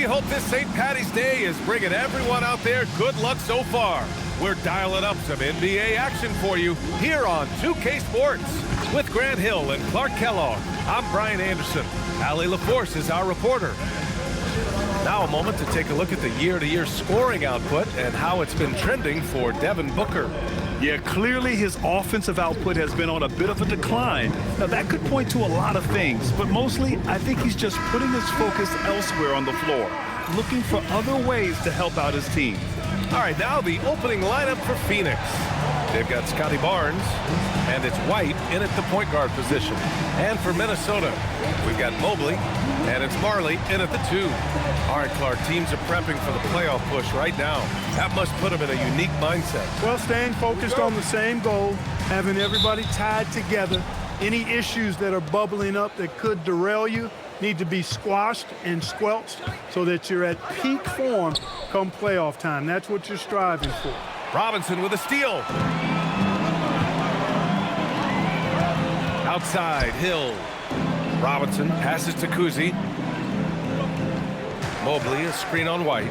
hope this St. Patty's Day is bringing everyone out there good luck so far. We're dialing up some NBA action for you here on 2K Sports. With Grant Hill and Clark Kellogg, I'm Brian Anderson. Allie LaForce is our reporter. Now a moment to take a look at the year-to-year scoring output and how it's been trending for Devin Booker. Yeah, clearly his offensive output has been on a bit of a decline. Now, that could point to a lot of things, but mostly I think he's just putting his focus elsewhere on the floor, looking for other ways to help out his team. All right, now the opening lineup for Phoenix. They've got Scotty Barnes, and it's White in at the point guard position. And for Minnesota, we've got Mobley, and it's Majerle in at the 2. All right, Clark, teams are prepping for the playoff push right now. That must put them in a unique mindset. Well, staying focused on the same goal, having everybody tied together. Any issues that are bubbling up that could derail you need to be squashed and squelched so that you're at peak form come playoff time. That's what you're striving for. Robinson with a steal. Outside, Hill. Robinson passes to Cousy. Mobley, a screen on White.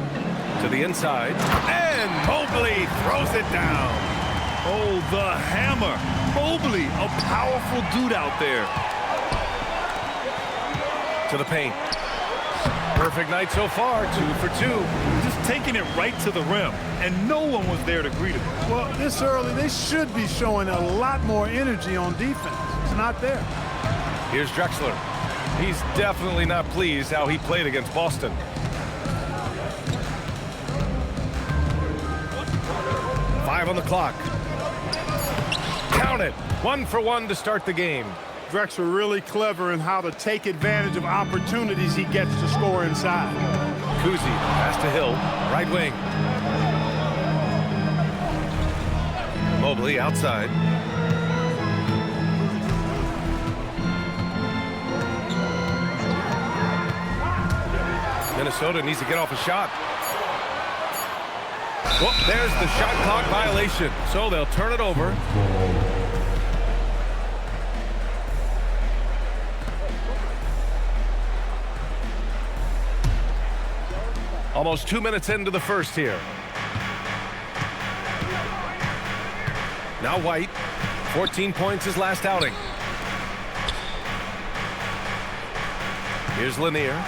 To the inside. And Mobley throws it down. Oh, the hammer. Mobley, a powerful dude out there. To the paint. Perfect night so far, 2 for 2. Just taking it right to the rim, and no one was there to greet him. Well, this early, they should be showing a lot more energy on defense. It's not there. Here's Drexler. He's definitely not pleased how he played against Boston. Five on the clock. Count it. 1 for 1 to start the game. Drexler really clever in how to take advantage of opportunities he gets to score inside. Cousy, pass to Hill, right wing. Mobley outside. Minnesota needs to get off a shot. Well, there's the shot clock violation, so they'll turn it over. Almost 2 minutes into the first here. Now White, 14 points his last outing. Here's Lanier.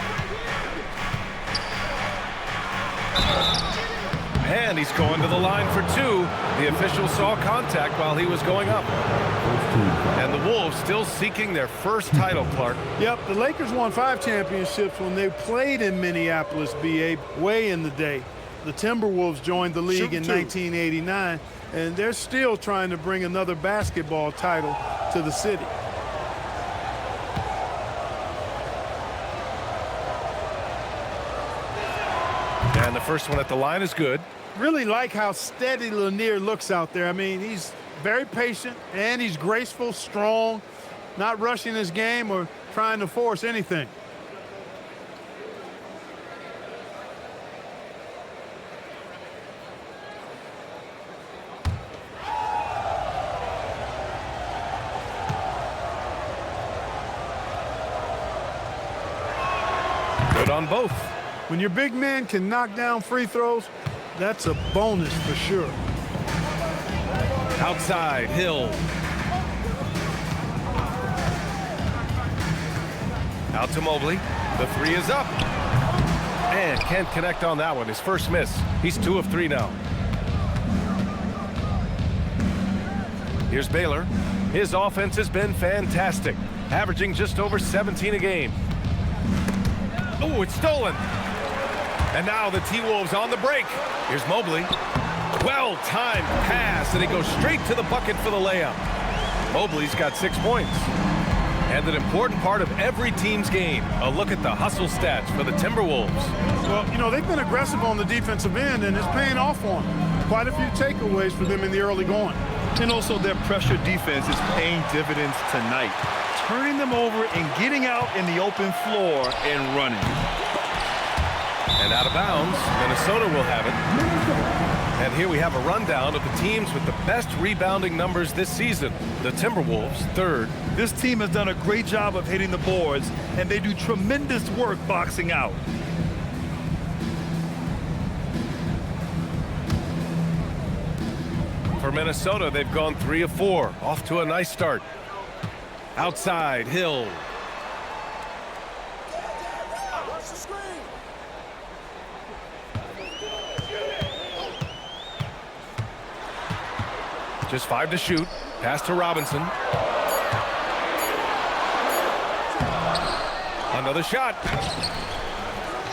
And he's going to the line for 2. The official saw contact while he was going up. And the Wolves still seeking their first title, Clark. Yep, the Lakers won 5 championships when they played in Minneapolis, BA, way in the day. The Timberwolves joined the league in 1989, and they're still trying to bring another basketball title to the city. And the first one at the line is good. Really like how steady Lanier looks out there. I mean, he's very patient, and he's graceful, strong, not rushing his game or trying to force anything. Good on both. When your big man can knock down free throws, that's a bonus for sure. Outside, Hill. Out to Mobley. The 3 is up. And can't connect on that one. His first miss. He's 2 of 3 now. Here's Baylor. His offense has been fantastic, averaging just over 17 a game. Oh, it's stolen. And now the T-Wolves on the break. Here's Mobley. Well-timed pass, and he goes straight to the bucket for the layup. Mobley's got 6 points. And an important part of every team's game, a look at the hustle stats for the Timberwolves. Well, you know, they've been aggressive on the defensive end, and it's paying off for them. Quite a few takeaways for them in the early going. And also their pressure defense is paying dividends tonight, turning them over and getting out in the open floor and running. And out of bounds, Minnesota will have it. And here we have a rundown of the teams with the best rebounding numbers this season. The Timberwolves, 3rd. This team has done a great job of hitting the boards, and they do tremendous work boxing out. For Minnesota, they've gone 3 of 4. Off to a nice start. Outside, Hill. Just 5 to shoot. Pass to Robinson. Another shot.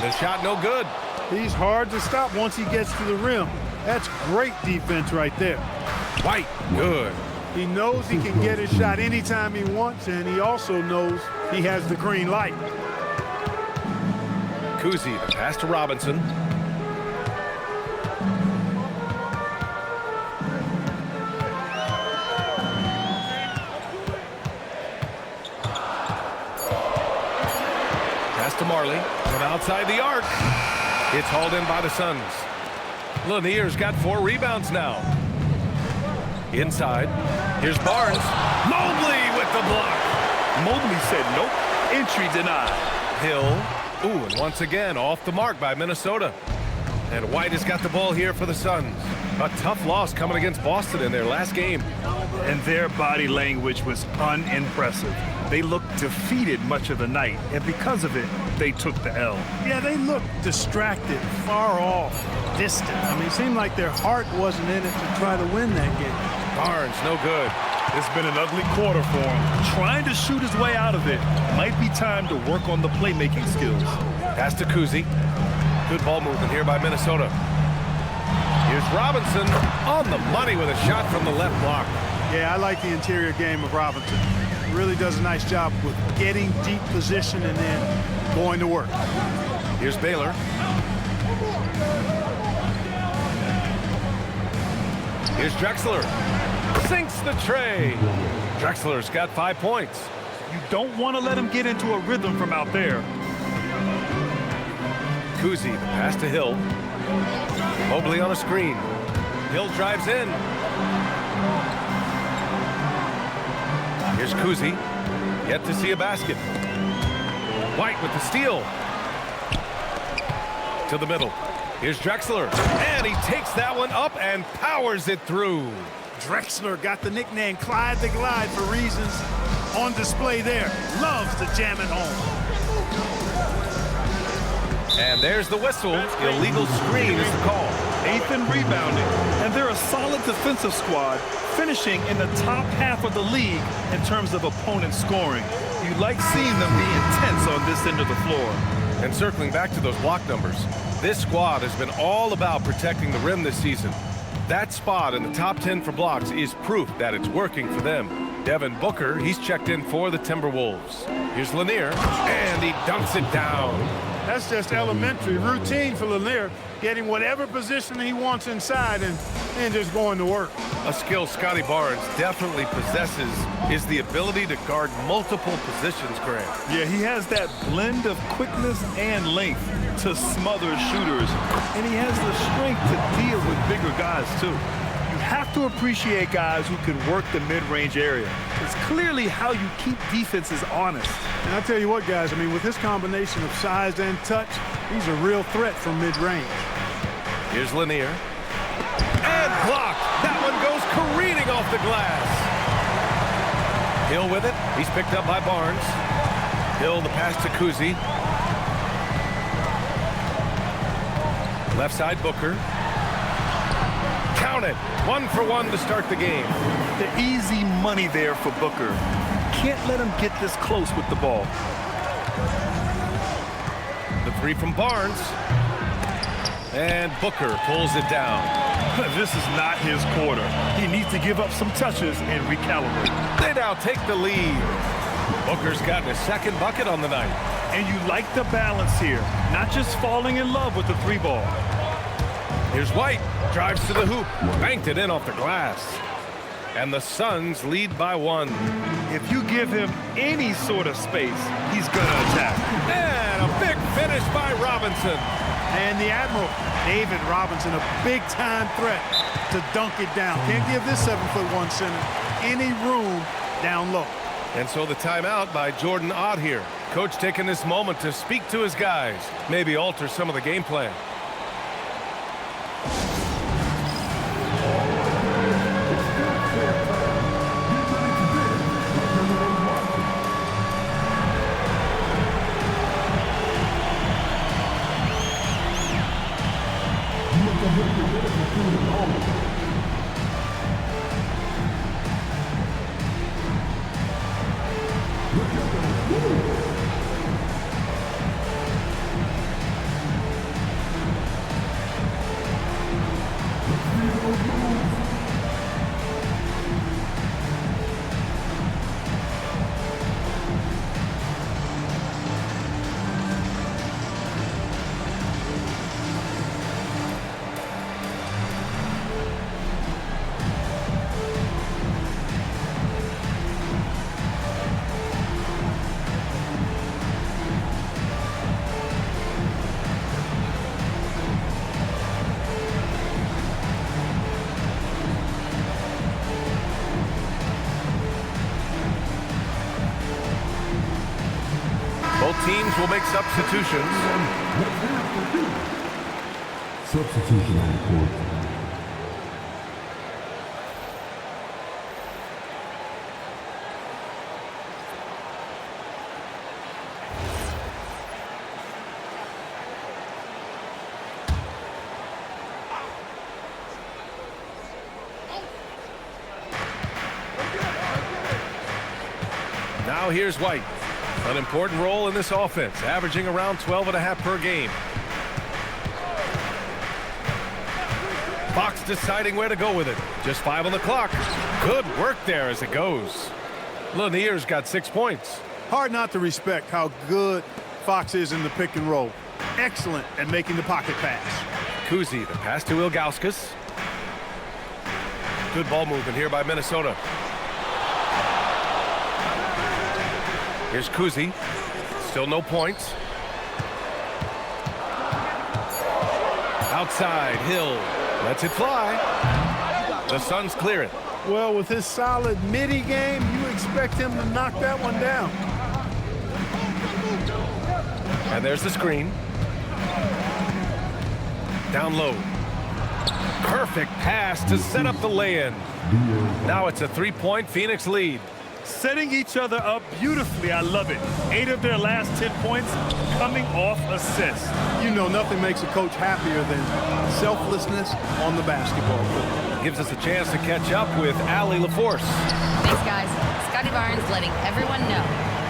The shot no good. He's hard to stop once he gets to the rim. That's great defense right there. White, good. He knows he can get his shot anytime he wants, and he also knows he has the green light. Cousy, the pass to Robinson. Pass to Marley from outside the arc. It's hauled in by the Suns. Lanier's got 4 rebounds now. Inside, here's Barnes. Mobley with the block. Mobley said nope. Entry denied. Hill. Ooh, and once again off the mark by Minnesota. And White has got the ball here for the Suns. A tough loss coming against Boston in their last game. And their body language was unimpressive. They looked defeated much of the night, and because of it, they took the L. Yeah, they looked distracted, far off, distant. I mean, it seemed like their heart wasn't in it to try to win that game. Barnes, no good. It's been an ugly quarter for him. Trying to shoot his way out of it. Might be time to work on the playmaking skills. Pass to Cousy. Good ball movement here by Minnesota. Here's Robinson on the money with a shot from the left block. Yeah, I like the interior game of Robinson. Really does a nice job with getting deep position and then going to work. Here's Baylor. Here's Drexler. Sinks the tray. Drexler's got 5 points. You don't want to let him get into a rhythm from out there. Cousy, the pass to Hill. Mobley on a screen. Hill drives in. Here's Cousy. Yet to see a basket. White with the steal. To the middle. Here's Drexler. And he takes that one up and powers it through. Drexler got the nickname Clyde the Glide for reasons on display there. Loves to jam it home. And there's the whistle. Illegal screen is the call. 8th in rebounding. And they're a solid defensive squad, finishing in the top half of the league in terms of opponent scoring. You like seeing them be intense on this end of the floor. And circling back to those block numbers, this squad has been all about protecting the rim this season. That spot in the top 10 for blocks is proof that it's working for them. Devin Booker, he's checked in for the Timberwolves. Here's Lanier, and he dunks it down. That's just elementary routine for Lanier, getting whatever position he wants inside and just going to work. A skill Scotty Barnes definitely possesses is the ability to guard multiple positions, Grant. Yeah, he has that blend of quickness and length to smother shooters, and he has the strength to deal with bigger guys too. You have to appreciate guys who can work the mid-range area. It's clearly how you keep defenses honest. And I tell you what, guys, I mean, with this combination of size and touch, he's a real threat from mid-range. Here's Lanier. And blocked. That one goes careening off the glass. Hill with it. He's picked up by Barnes. Hill the pass to Cousy. Left side Booker. Count it. 1 for 1 to start the game. The easy money there for Booker. Can't let him get this close with the ball. The 3 from Barnes. And Booker pulls it down. This is not his quarter. He needs to give up some touches and recalibrate. They now take the lead. Booker's gotten his 2nd bucket on the night. And you like the balance here. Not just falling in love with the 3-ball. Here's White. Drives to the hoop. Banked it in off the glass. And the Suns lead by 1. If you give him any sort of space, he's going to attack. And a big finish by Robinson. And the Admiral, David Robinson, a big-time threat to dunk it down. Can't give this 7'1" center any room down low. And so the timeout by Jordan Ott here. Coach taking this moment to speak to his guys, maybe alter some of the game plan. Both teams will make substitutions. Substitution on the court. Now here's White. An important role in this offense, averaging around 12.5 per game. Fox deciding where to go with it. Just 5 on the clock. Good work there as it goes. Lanier's got 6 points. Hard not to respect how good Fox is in the pick and roll. Excellent at making the pocket pass. Cousy, the pass to Ilgauskas. Good ball movement here by Minnesota. Here's Cousy. Still no points. Outside, Hill lets it fly. The Suns clear it. Well, with his solid midi game, you expect him to knock that one down. And there's the screen. Down low. Perfect pass to set up the lay-in. Now it's a 3-point Phoenix lead. Setting each other up beautifully. I love it. 8 of their last 10 points coming off assists. You know, nothing makes a coach happier than selflessness on the basketball court. Gives us a chance to catch up with Allie LaForce. Thanks, guys. Scotty Barnes letting everyone know.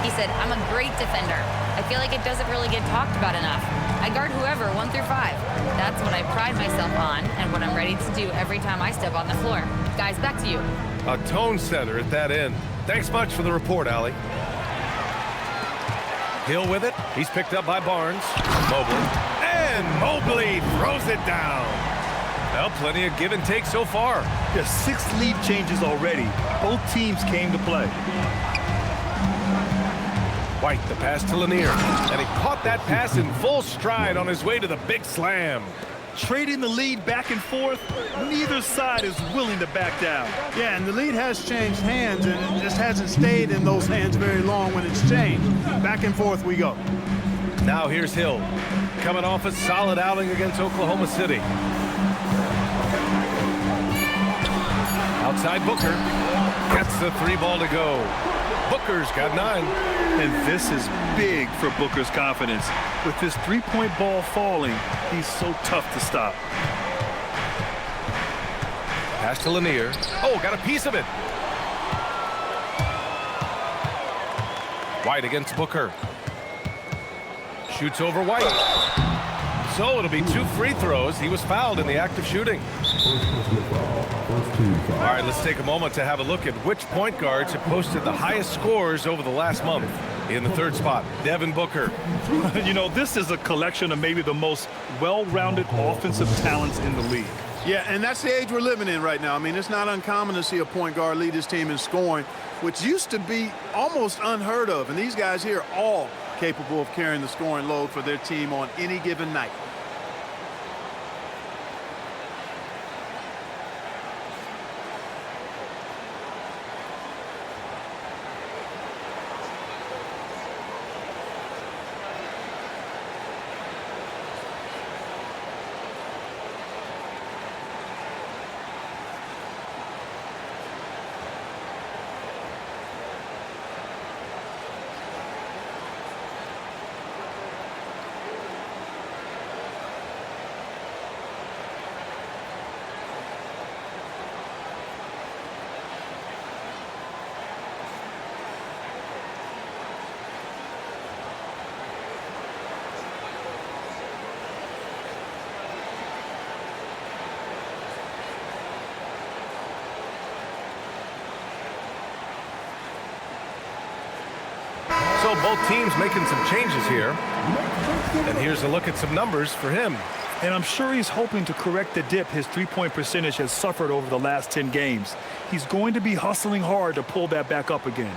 He said, I'm a great defender. I feel like it doesn't really get talked about enough. I guard whoever 1 through 5. That's what I pride myself on and what I'm ready to do every time I step on the floor. Guys, back to you. A tone setter at that end. Thanks much for the report, Allie. Hill with it. He's picked up by Barnes. Mobley. And Mobley throws it down. Well, plenty of give and take so far. There's 6 lead changes already. Both teams came to play. White, the pass to Lanier. And he caught that pass in full stride on his way to the big slam. Trading the lead back and forth, neither side is willing to back down. Yeah, and the lead has changed hands, and it just hasn't stayed in those hands very long when it's changed. Back and forth we go. Now here's Hill, coming off a solid outing against Oklahoma City. Outside Booker, gets the 3 ball to go. Booker's got 9. And this is big for Booker's confidence. With his 3-point ball falling, he's so tough to stop. Pass to Lanier. Oh, got a piece of it. White against Booker. Shoots over White. So it'll be 2 free throws. He was fouled in the act of shooting. All right, let's take a moment to have a look at which point guards have posted the highest scores over the last month. In the 3rd spot, Devin Booker. You know, this is a collection of maybe the most well-rounded offensive talents in the league. Yeah, and that's the age we're living in right now. I mean, it's not uncommon to see a point guard lead his team in scoring, which used to be almost unheard of. And these guys here are all capable of carrying the scoring load for their team on any given night. So both teams making some changes here. And here's a look at some numbers for him. And I'm sure he's hoping to correct the dip his three-point percentage has suffered over the last 10 games. He's going to be hustling hard to pull that back up again.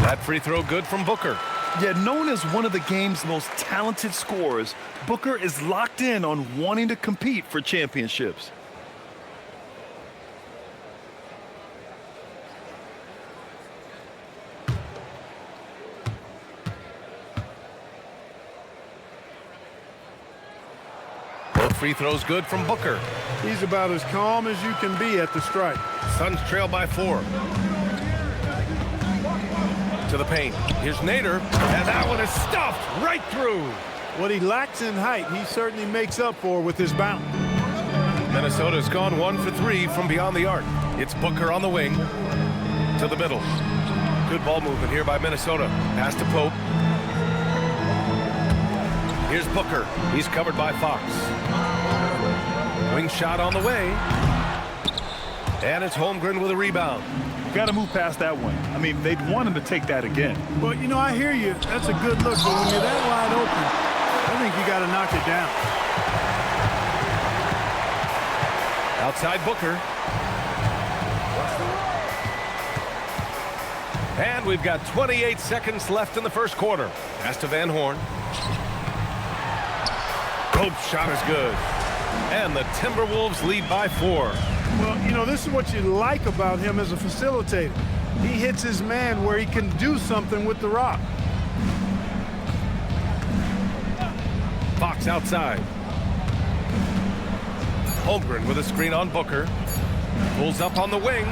That free throw good from Booker. Yet known as one of the game's most talented scorers, Booker is locked in on wanting to compete for championships. Both free throws good from Booker. He's about as calm as you can be at the stripe. Suns trail by 4. To the paint. Here's Nader, and that one is stuffed right through. What he lacks in height, he certainly makes up for with his bounce. Minnesota's gone 1 for 3 from beyond the arc. It's Booker on the wing to the middle. Good ball movement here by Minnesota. Pass to Pope. Here's Booker. He's covered by Fox. Wing shot on the way. And it's Holmgren with a rebound. Got to move past that one. I mean, they'd want him to take that again. Well, you know, I hear you. That's a good look, but when you're that wide open, I think you got to knock it down. Outside Booker. And we've got 28 seconds left in the first quarter. Pass to Van Horn. Pope's shot is good. And the Timberwolves lead by 4. Well, you know, this is what you like about him as a facilitator. He hits his man where he can do something with the rock. Fox outside. Holmgren with a screen on Booker. Pulls up on the wing.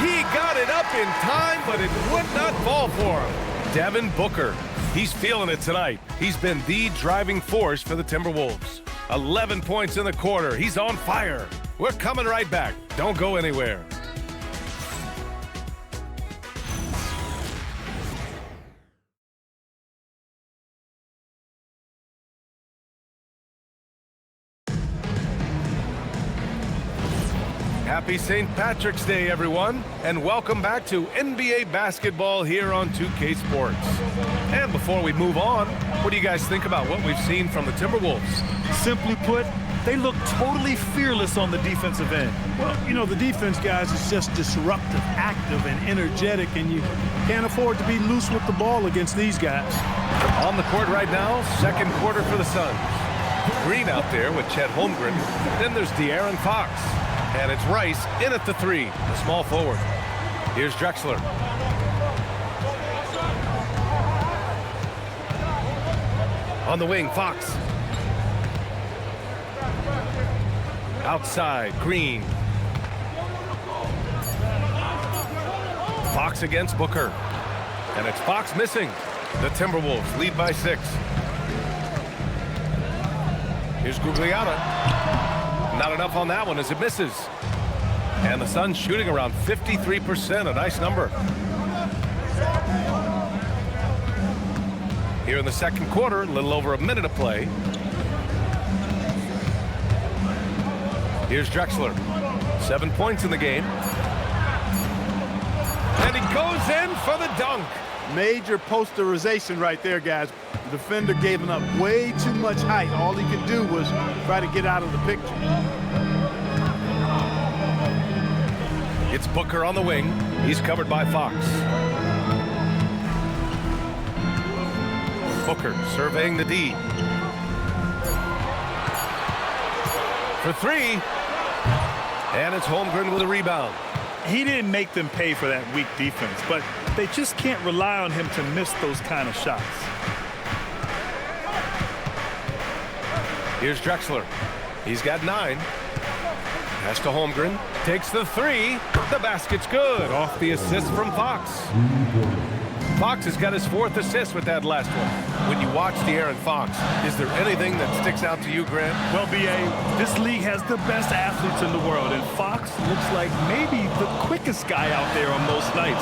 He got it up in time, but it would not fall for him. Devin Booker. He's feeling it tonight. He's been the driving force for the Timberwolves. 11 points in the quarter. He's on fire. We're coming right back. Don't go anywhere. Happy St. Patrick's Day, everyone, and welcome back to NBA basketball here on 2K Sports. And before we move on, what do you guys think about what we've seen from the Timberwolves? Simply put, they look totally fearless on the defensive end. Well, you know, the defense, guys, is just disruptive, active, and energetic, and you can't afford to be loose with the ball against these guys. On the court right now, second quarter for the Suns. Green out there with Chet Holmgren. Then there's De'Aaron Fox. And it's Rice in at the 3, the small forward. Here's Drexler. On the wing, Fox. Outside, Green. Fox against Booker. And it's Fox missing. The Timberwolves lead by 6. Here's Gugliotta. Not enough on that one as it misses. And the Suns shooting around 53%, a nice number. Here in the second quarter, a little over a minute to play. Here's Drexler. 7 points in the game. And he goes in for the dunk. Major posterization right there, guys. The defender gave him up way too much height. All he could do was try to get out of the picture. It's Booker on the wing. He's covered by Fox. Booker surveying the D. For 3. And it's Holmgren with a rebound. He didn't make them pay for that weak defense, but they just can't rely on him to miss those kind of shots. Here's Drexler. He's got 9. Pass to Holmgren. Takes the 3. The basket's good. Off the assist from Fox. Fox has got his 4th assist with that last one. When you watch De'Aaron Fox, is there anything that sticks out to you, Grant? Well, B.A., this league has the best athletes in the world, and Fox looks like maybe the quickest guy out there on most nights.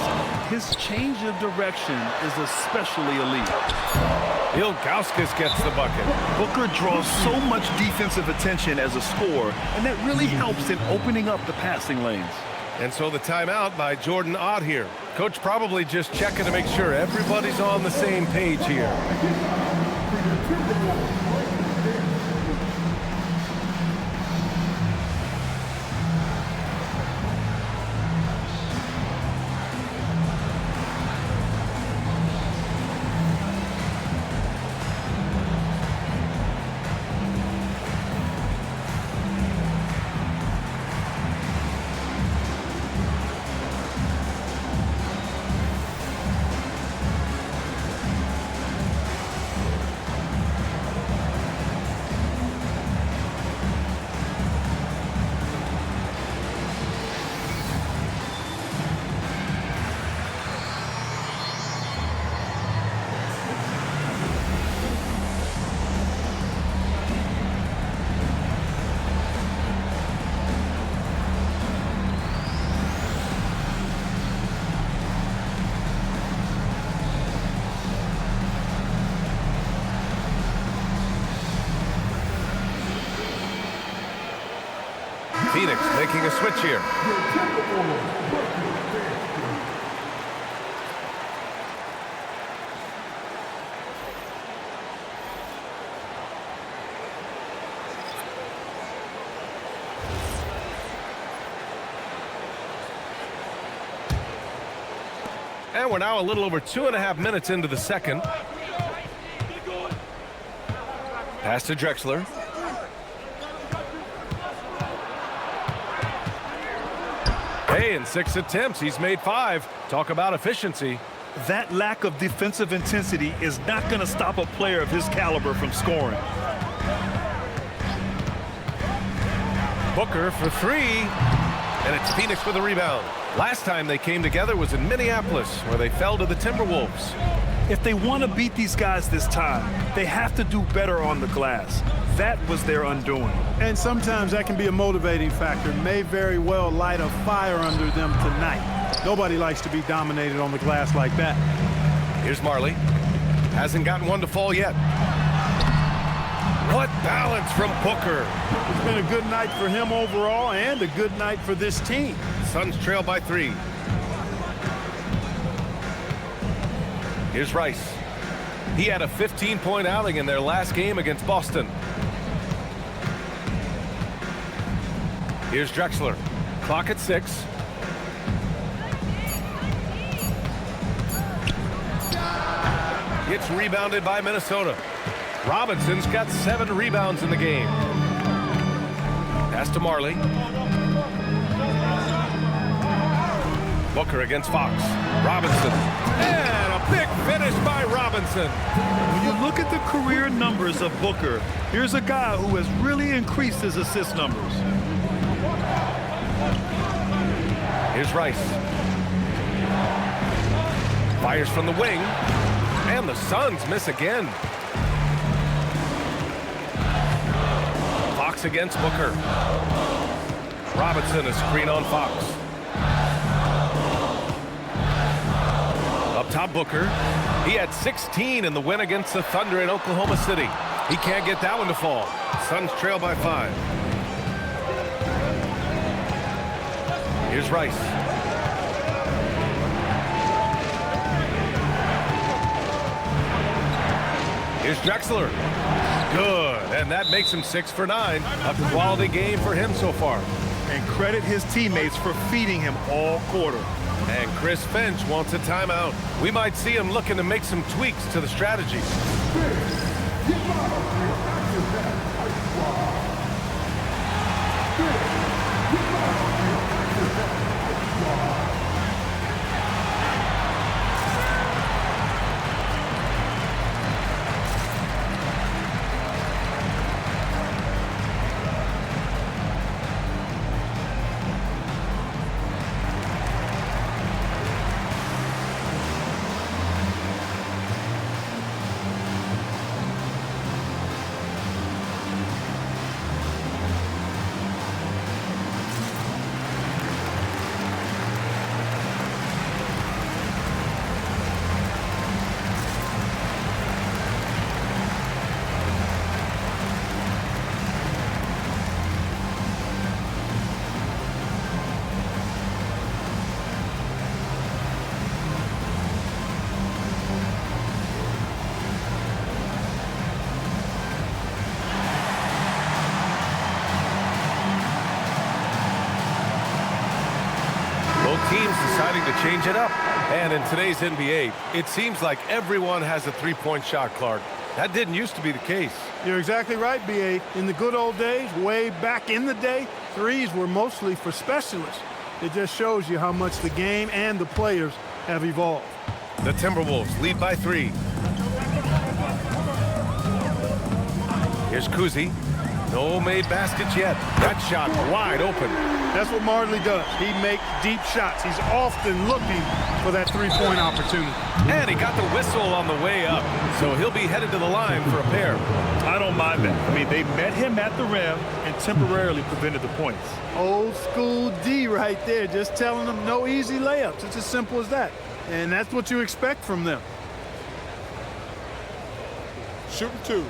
His change of direction is especially elite. Ilgauskas gets the bucket. Booker draws so much defensive attention as a scorer, and that really helps in opening up the passing lanes. And so the timeout by Jordan Ott here. Coach probably just checking to make sure everybody's on the same page here. Phoenix making a switch here. And we're now a little over 2.5 minutes into the second. Pass to Drexler. Hey, in 6 attempts, he's made 5. Talk about efficiency. That lack of defensive intensity is not going to stop a player of his caliber from scoring. Booker for 3. And it's Phoenix with a rebound. Last time they came together was in Minneapolis, where they fell to the Timberwolves. If they want to beat these guys this time, they have to do better on the glass. That was their undoing. And sometimes that can be a motivating factor. May very well light a fire under them tonight. Nobody likes to be dominated on the glass like that. Here's Marley. Hasn't gotten one to fall yet. What balance from Booker. It's been a good night for him overall and a good night for this team. Suns trail by 3. Here's Rice. He had a 15-point outing in their last game against Boston. Here's Drexler. Clock at 6. It's rebounded by Minnesota. Robinson's got 7 rebounds in the game. Pass to Marley. Booker against Fox. Robinson. And a big finish by Robinson. When you look at the career numbers of Booker, here's a guy who has really increased his assist numbers. Here's Rice. Fires from the wing. And the Suns miss again. Fox against Booker. Robinson, a screen on Fox. Up top, Booker. He had 16 in the win against the Thunder in Oklahoma City. He can't get that one to fall. Suns trail by 5. Here's Rice. Here's Drexler. Good, and that makes him 6 for 9. A quality game for him so far. And credit his teammates for feeding him all quarter. And Chris Finch wants a timeout. We might see him looking to make some tweaks to the strategy. teams deciding to change it up. And in today's NBA, it seems like everyone has a three-point shot, Clark. That didn't used to be the case. You're exactly right, B.A. In the good old days, way back in the day, threes were mostly for specialists. It just shows you how much the game and the players have evolved. The Timberwolves lead by 3. Here's Cousy. No made baskets yet. That shot wide open. That's what Majerle does. He makes deep shots. He's often looking for that three-point opportunity. And he got the whistle on the way up, so he'll be headed to the line for a pair. I don't mind that. I mean, they met him at the rim and temporarily prevented the points. Old school D right there, just telling them no easy layups. It's as simple as that. And that's what you expect from them. Shooting 2.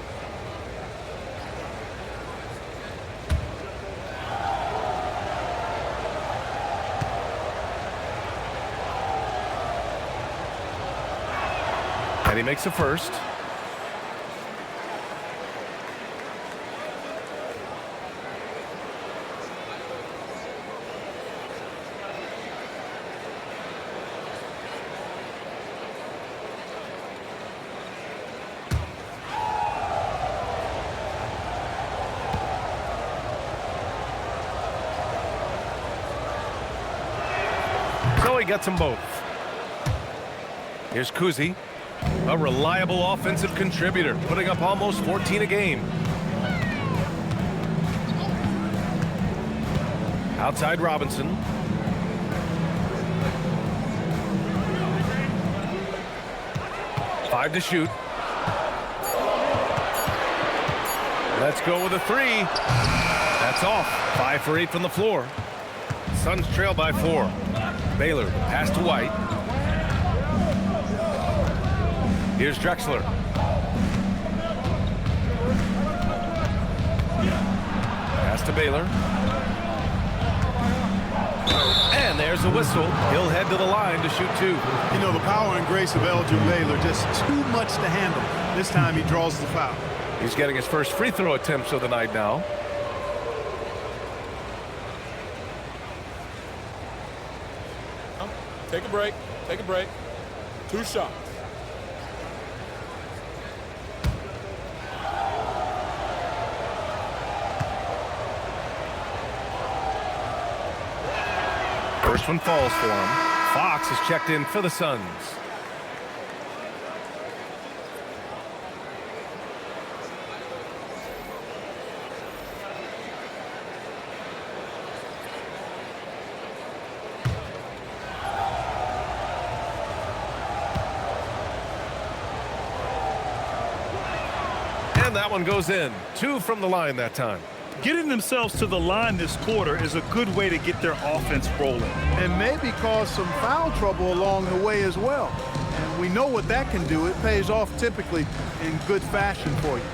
And he makes a first. So he gets them both. Here's Cousy. A reliable offensive contributor, putting up almost 14 a game. Outside Robinson. Five to shoot. Let's go with a 3. That's off. 5 for 8 from the floor. Suns trail by 4. Baylor pass to White. Here's Drexler. Pass to Baylor. And there's a whistle. He'll head to the line to shoot 2. You know, the power and grace of Elgin Baylor, just too much to handle. This time he draws the foul. He's getting his first free throw attempts of the night now. Take a break. Take a break. 2 shots. First one falls for him. Fox is checked in for the Suns. And that one goes in. 2 from the line that time. Getting themselves to the line this quarter is a good way to get their offense rolling. And maybe cause some foul trouble along the way as well. And we know what that can do. It pays off typically in good fashion for you.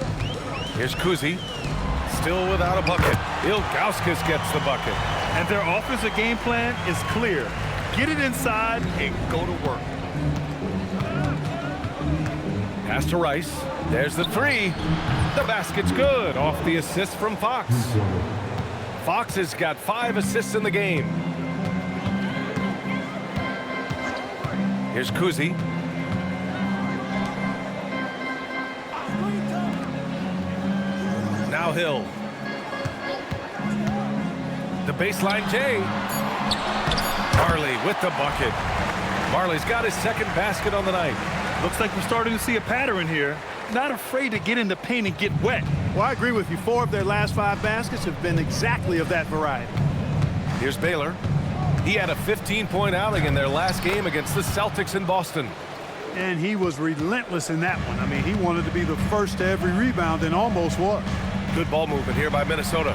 Here's Cousy. Still without a bucket. Ilgauskas gets the bucket. And their offensive game plan is clear. Get it inside and go to work. Pass to Rice. There's the 3. The basket's good off the assist from Fox. Fox has got 5 assists in the game. Here's Cousy. Now Hill. The baseline J. Majerle with the bucket. Marley's got his second basket on the night. Looks like we're starting to see a pattern here. Not afraid to get in the paint and get wet. Well, I agree with you. 4 of their last 5 baskets have been exactly of that variety. Here's Baylor. He had a 15-point outing in their last game against the Celtics in Boston. And he was relentless in that one. I mean, he wanted to be the first to every rebound and almost was. Good ball movement here by Minnesota.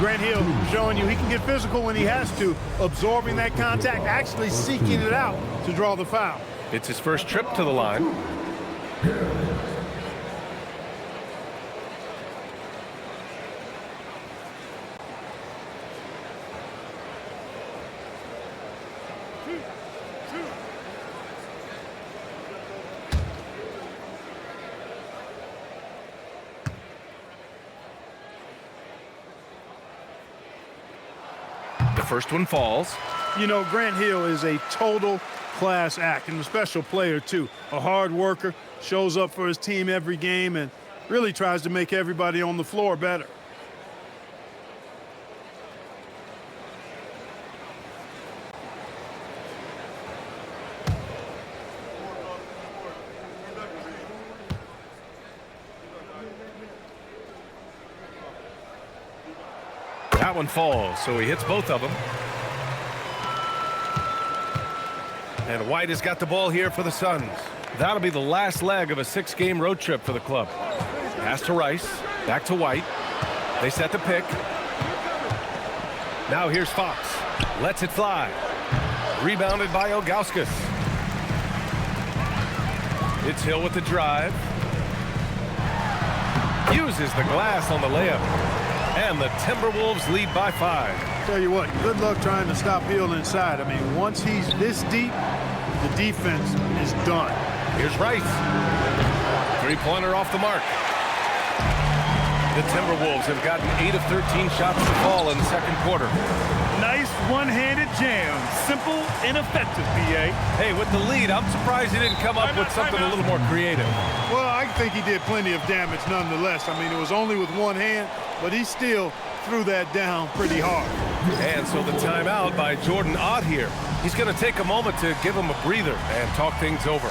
Grant Hill showing you he can get physical when he has to, absorbing that contact, actually seeking it out to draw the foul. It's his first trip to the line. The first one falls. You know, Grant Hill is a total class act and a special player, too. A hard worker, shows up for his team every game, and really tries to make everybody on the floor better. That one falls, so he hits both of them. And White has got the ball here for the Suns. That'll be the last leg of a 6-game road trip for the club. Pass to Rice, back to White. They set the pick. Now here's Fox. Lets it fly. Rebounded by Ilgauskas. It's Hill with the drive. Uses the glass on the layup. And the Timberwolves lead by 5. Tell you what, good luck trying to stop Hill inside. I mean, once he's this deep, the defense is done. Here's Rice. Three-pointer off the mark. The Timberwolves have gotten 8 of 13 shots to fall in the second quarter. Nice one-handed jam. Simple and effective, B.A. Hey, with the lead, I'm surprised he didn't come up with something a little more creative. Well, I think he did plenty of damage nonetheless. I mean, it was only with one hand, but he still threw that down pretty hard. And so the timeout by Jordan Ott here. He's going to take a moment to give him a breather and talk things over.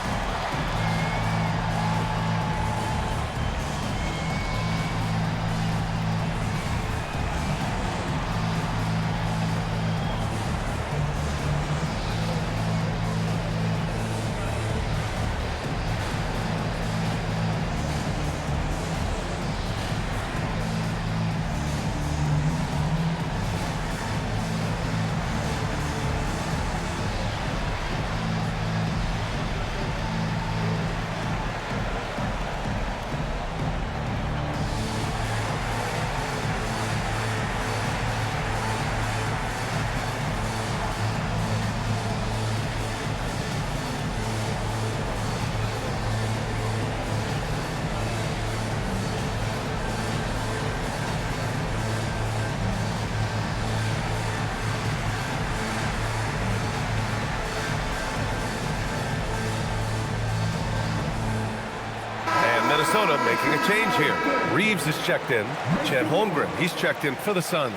Minnesota making a change here. Reeves is checked in. Chet Holmgren, he's checked in for the Suns.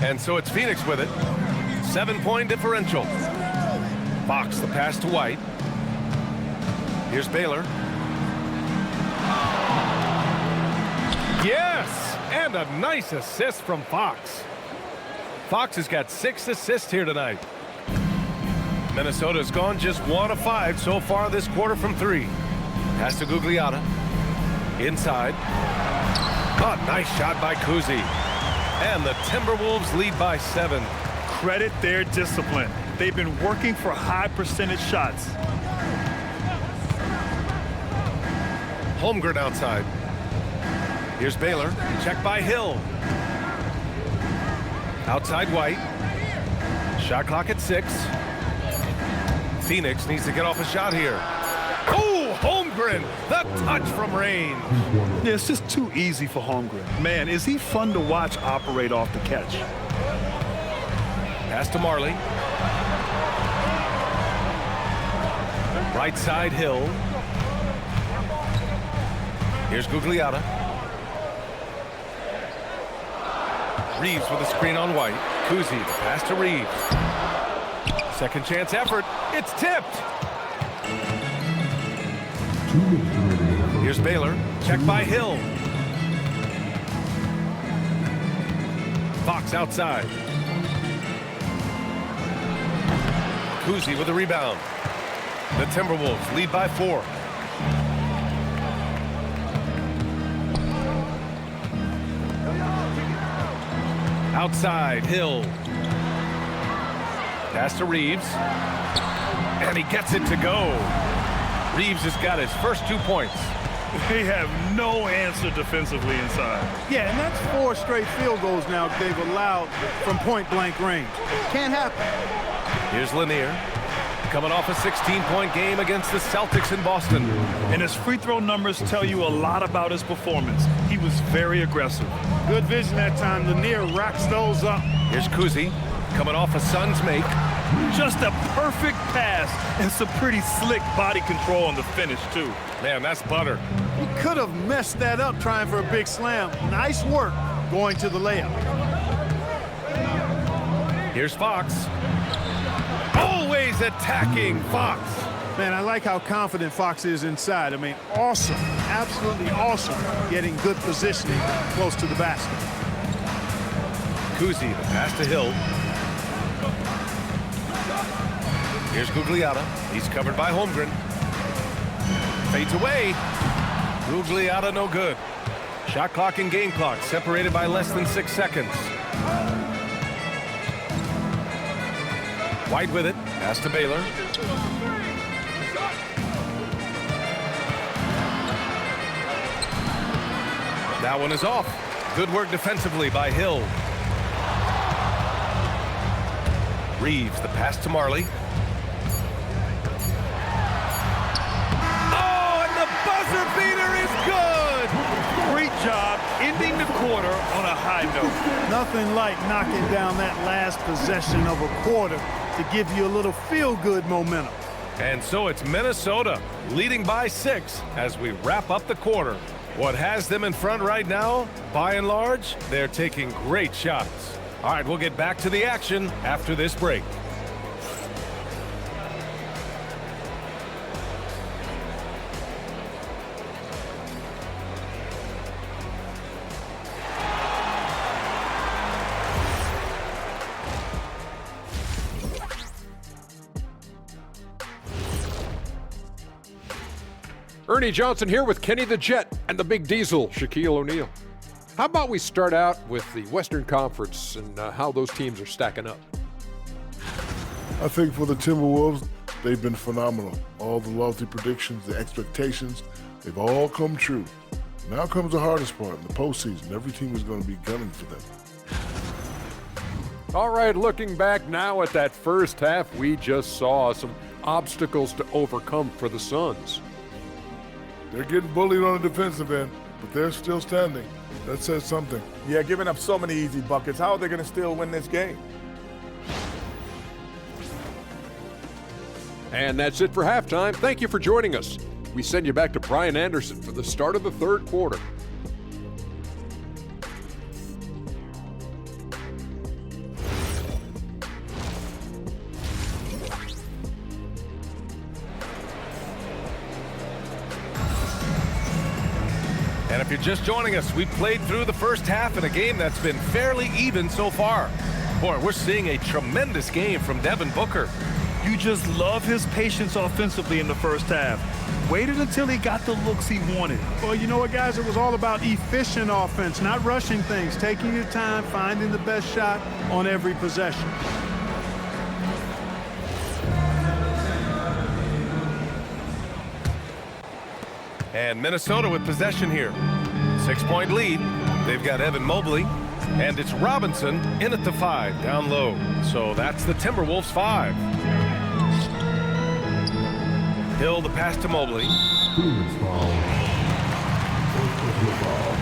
And so it's Phoenix with it. 7-point differential. Fox, the pass to White. Here's Baylor. Yes! And a nice assist from Fox. Fox has got 6 assists here tonight. Minnesota's gone just 1 of 5 so far this quarter from 3. Pass to Gugliotta. Inside. Oh, nice shot by Cousy. And the Timberwolves lead by 7. Credit their discipline. They've been working for high percentage shots. Holmgren outside. Here's Baylor. Check by Hill. Outside White. Shot clock at 6. Phoenix needs to get off a shot here. Oh, Holmgren, the touch from range. Yeah, it's just too easy for Holmgren. Man, is he fun to watch operate off the catch. Pass to Marley. Right side Hill. Here's Gugliotta. Reeves with a screen on White. Cousy, the pass to Reeves. Second chance effort. It's tipped. Here's Baylor. Check by Hill. Fox outside. Cousy with a rebound. The Timberwolves lead by 4. Outside, Hill. Pass to Reeves. And he gets it to go. Reeves has got his first 2 points. They have no answer defensively inside. Yeah, and that's 4 straight field goals now they've allowed from point-blank range. Can't happen. Here's Lanier, coming off a 16-point game against the Celtics in Boston. And his free throw numbers tell you a lot about his performance. He was very aggressive. Good vision that time. Lanier racks those up. Here's Cousy, coming off a Suns make. Just a perfect pass and some pretty slick body control on the finish, too. Man, that's butter. He could have messed that up trying for a big slam. Nice work going to the layup. Here's Fox. Always attacking Fox. Man, I like how confident Fox is inside. I mean, awesome, absolutely awesome, getting good positioning close to the basket. Cousy, the pass to Hill. Here's Gugliotta. He's covered by Holmgren. Fades away. Gugliotta no good. Shot clock and game clock separated by less than 6 seconds. White with it. Pass to Baylor. That one is off. Good work defensively by Hill. Reeves, the pass to Marley. Oh, and the buzzer beater is good! Great job ending the quarter on a high note. Nothing like knocking down that last possession of a quarter to give you a little feel-good momentum. And so it's Minnesota leading by 6 as we wrap up the quarter. What has them in front right now, by and large, they're taking great shots. All right, we'll get back to the action after this break. Ernie Johnson here with Kenny the Jet and the Big Diesel, Shaquille O'Neal. How about we start out with the Western Conference and how those teams are stacking up? I think for the Timberwolves, they've been phenomenal. All the lofty predictions, the expectations, they've all come true. Now comes the hardest part, in the postseason. Every team is going to be gunning for them. All right, looking back now at that first half, we just saw some obstacles to overcome for the Suns. They're getting bullied on the defensive end, but they're still standing. That says something. Yeah, giving up so many easy buckets. How are they going to still win this game? And that's it for halftime. Thank you for joining us. We send you back to Brian Anderson for the start of the third quarter. And if you're just joining us, we played through the first half in a game that's been fairly even so far. Boy, we're seeing a tremendous game from Devin Booker. You just love his patience offensively in the first half. Waited until he got the looks he wanted. Well, you know what, guys? It was all about efficient offense, not rushing things, taking your time, finding the best shot on every possession. And Minnesota with possession here. 6-point lead. They've got Evan Mobley. And it's Robinson in at the 5, down low. So that's the Timberwolves 5. Hill, the pass to Mobley. Stevens foul. First personal foul.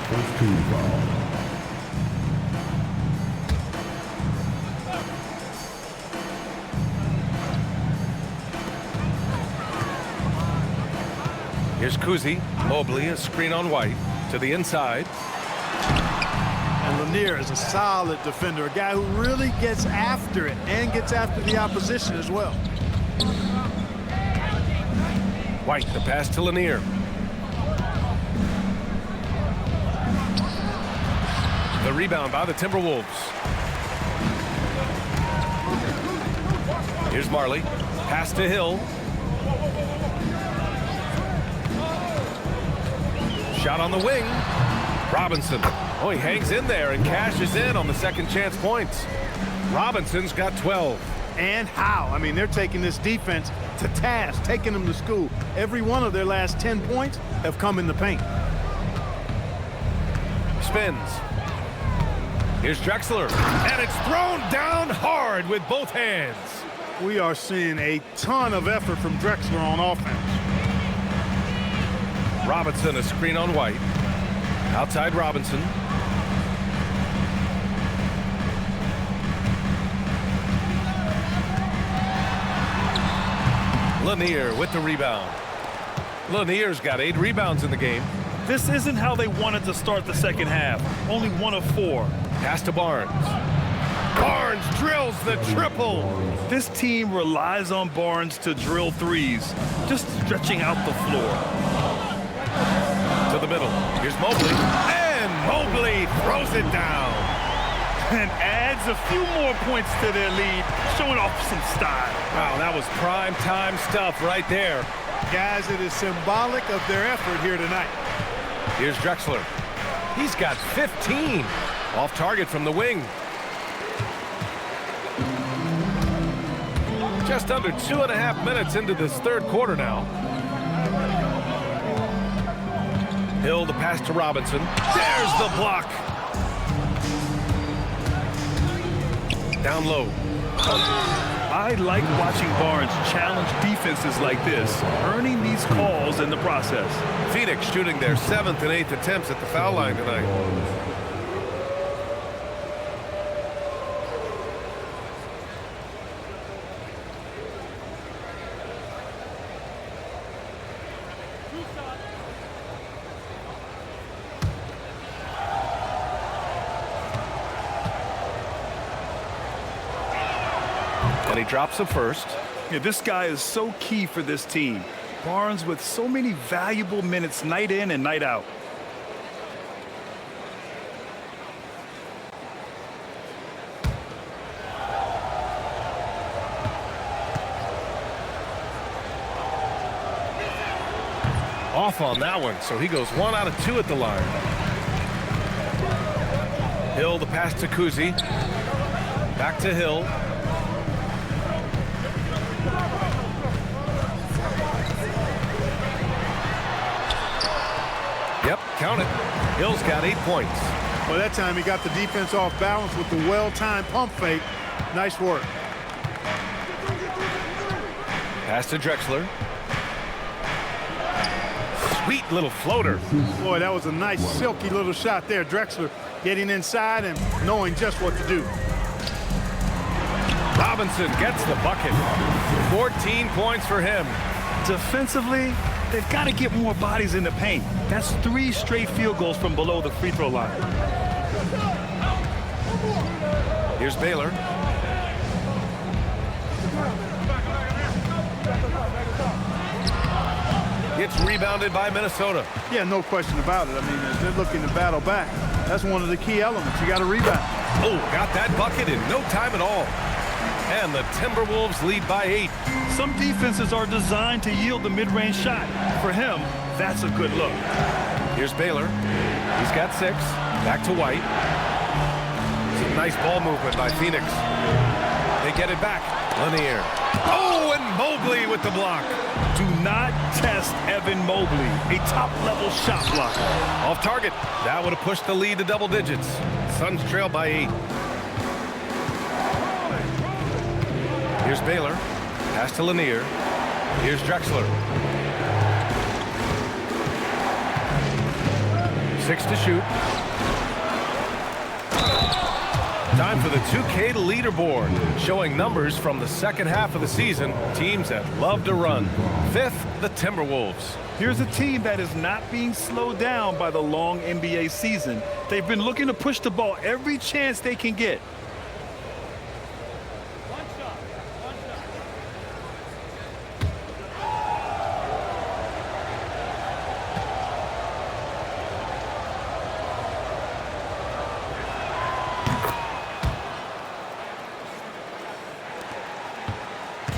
First team foul. Here's Cousy. Mobley, a screen on White. To the inside. And Lanier is a solid defender, a guy who really gets after it and gets after the opposition as well. White, the pass to Lanier. The rebound by the Timberwolves. Here's Marley. Pass to Hill. Shot on the wing. Robinson. Oh, he hangs in there and cashes in on the second chance points. Robinson's got 12. And how? I mean, they're taking this defense to task, taking them to school. Every one of their last 10 points have come in the paint. Spins. Here's Drexler, and it's thrown down hard with both hands. We are seeing a ton of effort from Drexler on offense. Robinson, a screen on White. Outside Robinson. Lanier with the rebound. Lanier's got 8 rebounds in the game. This isn't how they wanted to start the second half. Only 1 of 4. Pass to Barnes. Barnes drills the triple. This team relies on Barnes to drill threes, just stretching out the floor. To the middle. Here's Mobley. And Mobley throws it down. And adds a few more points to their lead, showing off some style. Wow, that was prime time stuff right there. Guys, it is symbolic of their effort here tonight. Here's Drexler. He's got 15. Off target from the wing. Just under 2.5 minutes into this third quarter now. Hill, the pass to Robinson. There's the block. Down low. I like watching Barnes challenge defenses like this, earning these calls in the process. Phoenix shooting their 7th and 8th attempts at the foul line tonight. And he drops the first. Yeah, this guy is so key for this team. Barnes with so many valuable minutes night in and night out. Off on that one, so he goes 1 out of 2 at the line. Hill, the pass to Cousy. Back to Hill. Yep, count it. Hill's got 8 points. Well, that time he got the defense off balance with the well-timed pump fake. Nice work. Pass to Drexler. Sweet little floater. Boy, that was a nice, silky little shot there. Drexler getting inside and knowing just what to do. Robinson gets the bucket. 14 points for him. Defensively, they've got to get more bodies in the paint. That's 3 straight field goals from below the free throw line. Here's Baylor. It's rebounded by Minnesota. Yeah, no question about it. I mean, they're looking to battle back. That's one of the key elements. You got to rebound. Oh, got that bucket in no time at all. And the Timberwolves lead by 8. Some defenses are designed to yield the mid-range shot. For him, that's a good look. Here's Baylor. He's got 6. Back to White. Some nice ball movement by Phoenix. They get it back. Lanier. Oh, and Mobley with the block. Do not test Evan Mobley, a top-level shot blocker. Off target. That would have pushed the lead to double digits. Suns trail by 8. Here's Baylor. Pass to Lanier. Here's Drexler. 6 to shoot. Time for the 2K leaderboard, showing numbers from the second half of the season. Teams that love to run. 5th, the Timberwolves. Here's a team that is not being slowed down by the long NBA season. They've been looking to push the ball every chance they can get.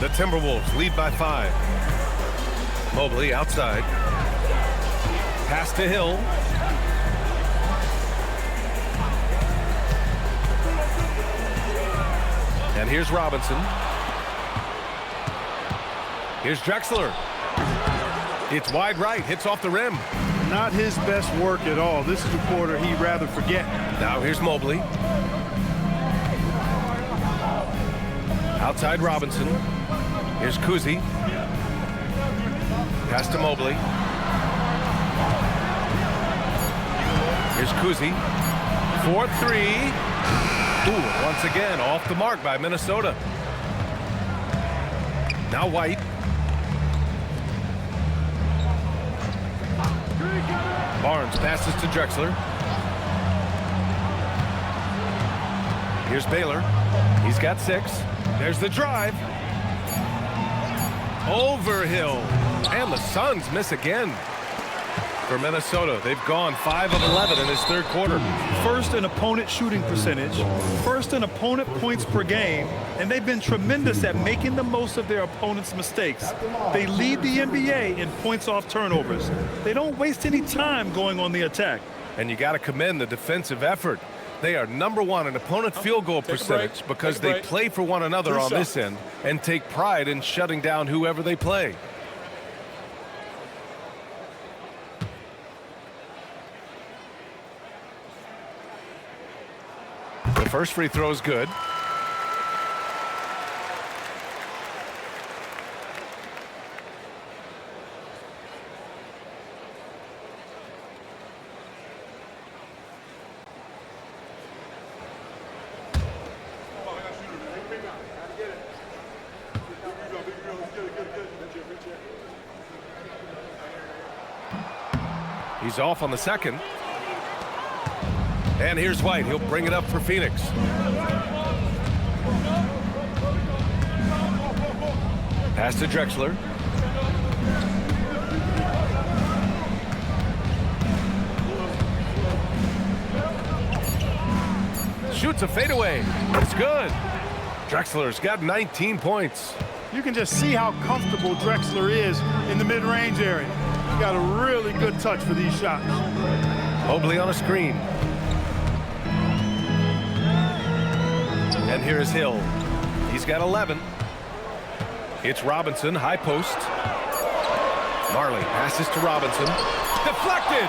The Timberwolves lead by 5. Mobley outside. Pass to Hill. And here's Robinson. Here's Drexler. It's wide right, hits off the rim. Not his best work at all. This is a quarter he'd rather forget. Now here's Mobley. Outside Robinson. Here's Cousy. Pass to Mobley. Here's Cousy. 4-3. Ooh, once again, off the mark by Minnesota. Now White. Barnes passes to Drexler. Here's Baylor. He's got 6. There's the drive. Overhill. And the Suns miss again. For Minnesota, they've gone 5 of 11 in this third quarter. First in opponent shooting percentage, first in opponent points per game, and they've been tremendous at making the most of their opponent's mistakes. They lead the NBA in points off turnovers. They don't waste any time going on the attack. And you got to commend the defensive effort. They are #1 in opponent field goal percentage because they play for one another on this end and take pride in shutting down whoever they play. The first free throw is good. He's off on the second. And here's White. He'll bring it up for Phoenix. Pass to Drexler. Shoots a fadeaway. It's good. Drexler's got 19 points. You can just see how comfortable Drexler is in the mid-range area. He's got a really good touch for these shots. Mobley on a screen. And here's Hill. He's got 11. It's Robinson, high post. Marley passes to Robinson. Deflected!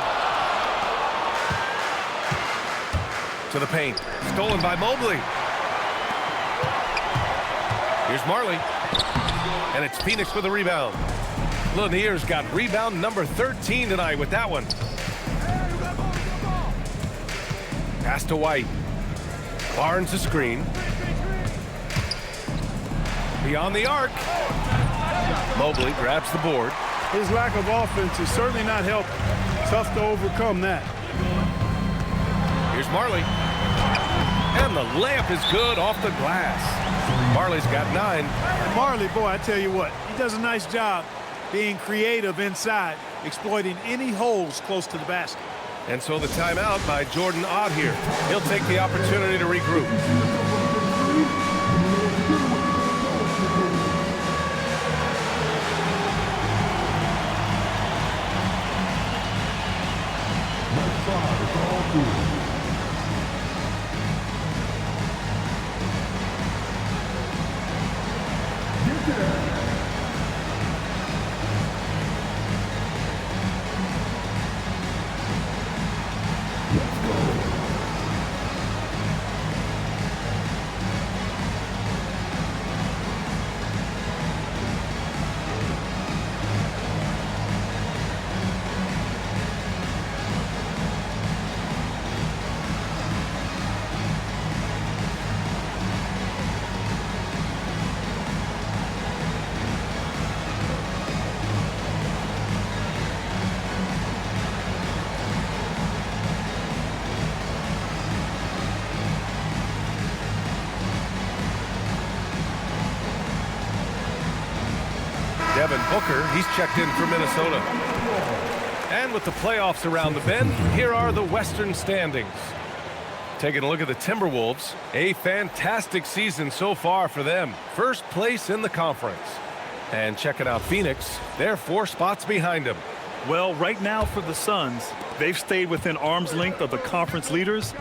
To the paint. Stolen by Mobley. Here's Marley. And it's Phoenix with a rebound. Lanier's got rebound number 13 tonight with that one. Pass to White. Barnes a screen. Beyond the arc. Mobley grabs the board. His lack of offense is certainly not helping. Tough to overcome that. Here's Marley. And the layup is good off the glass. Marley's got 9. Marley, boy, I tell you what, he does a nice job being creative inside, exploiting any holes close to the basket. And so the timeout by Jordan Ott here. He'll take the opportunity to regroup. Devin Booker, he's checked in for Minnesota. And with the playoffs around the bend, here are the Western standings. Taking a look at the Timberwolves, a fantastic season so far for them. First place in the conference. And checking out Phoenix, they're 4 spots behind them. Well, right now for the Suns, they've stayed within arm's length of the conference leaders.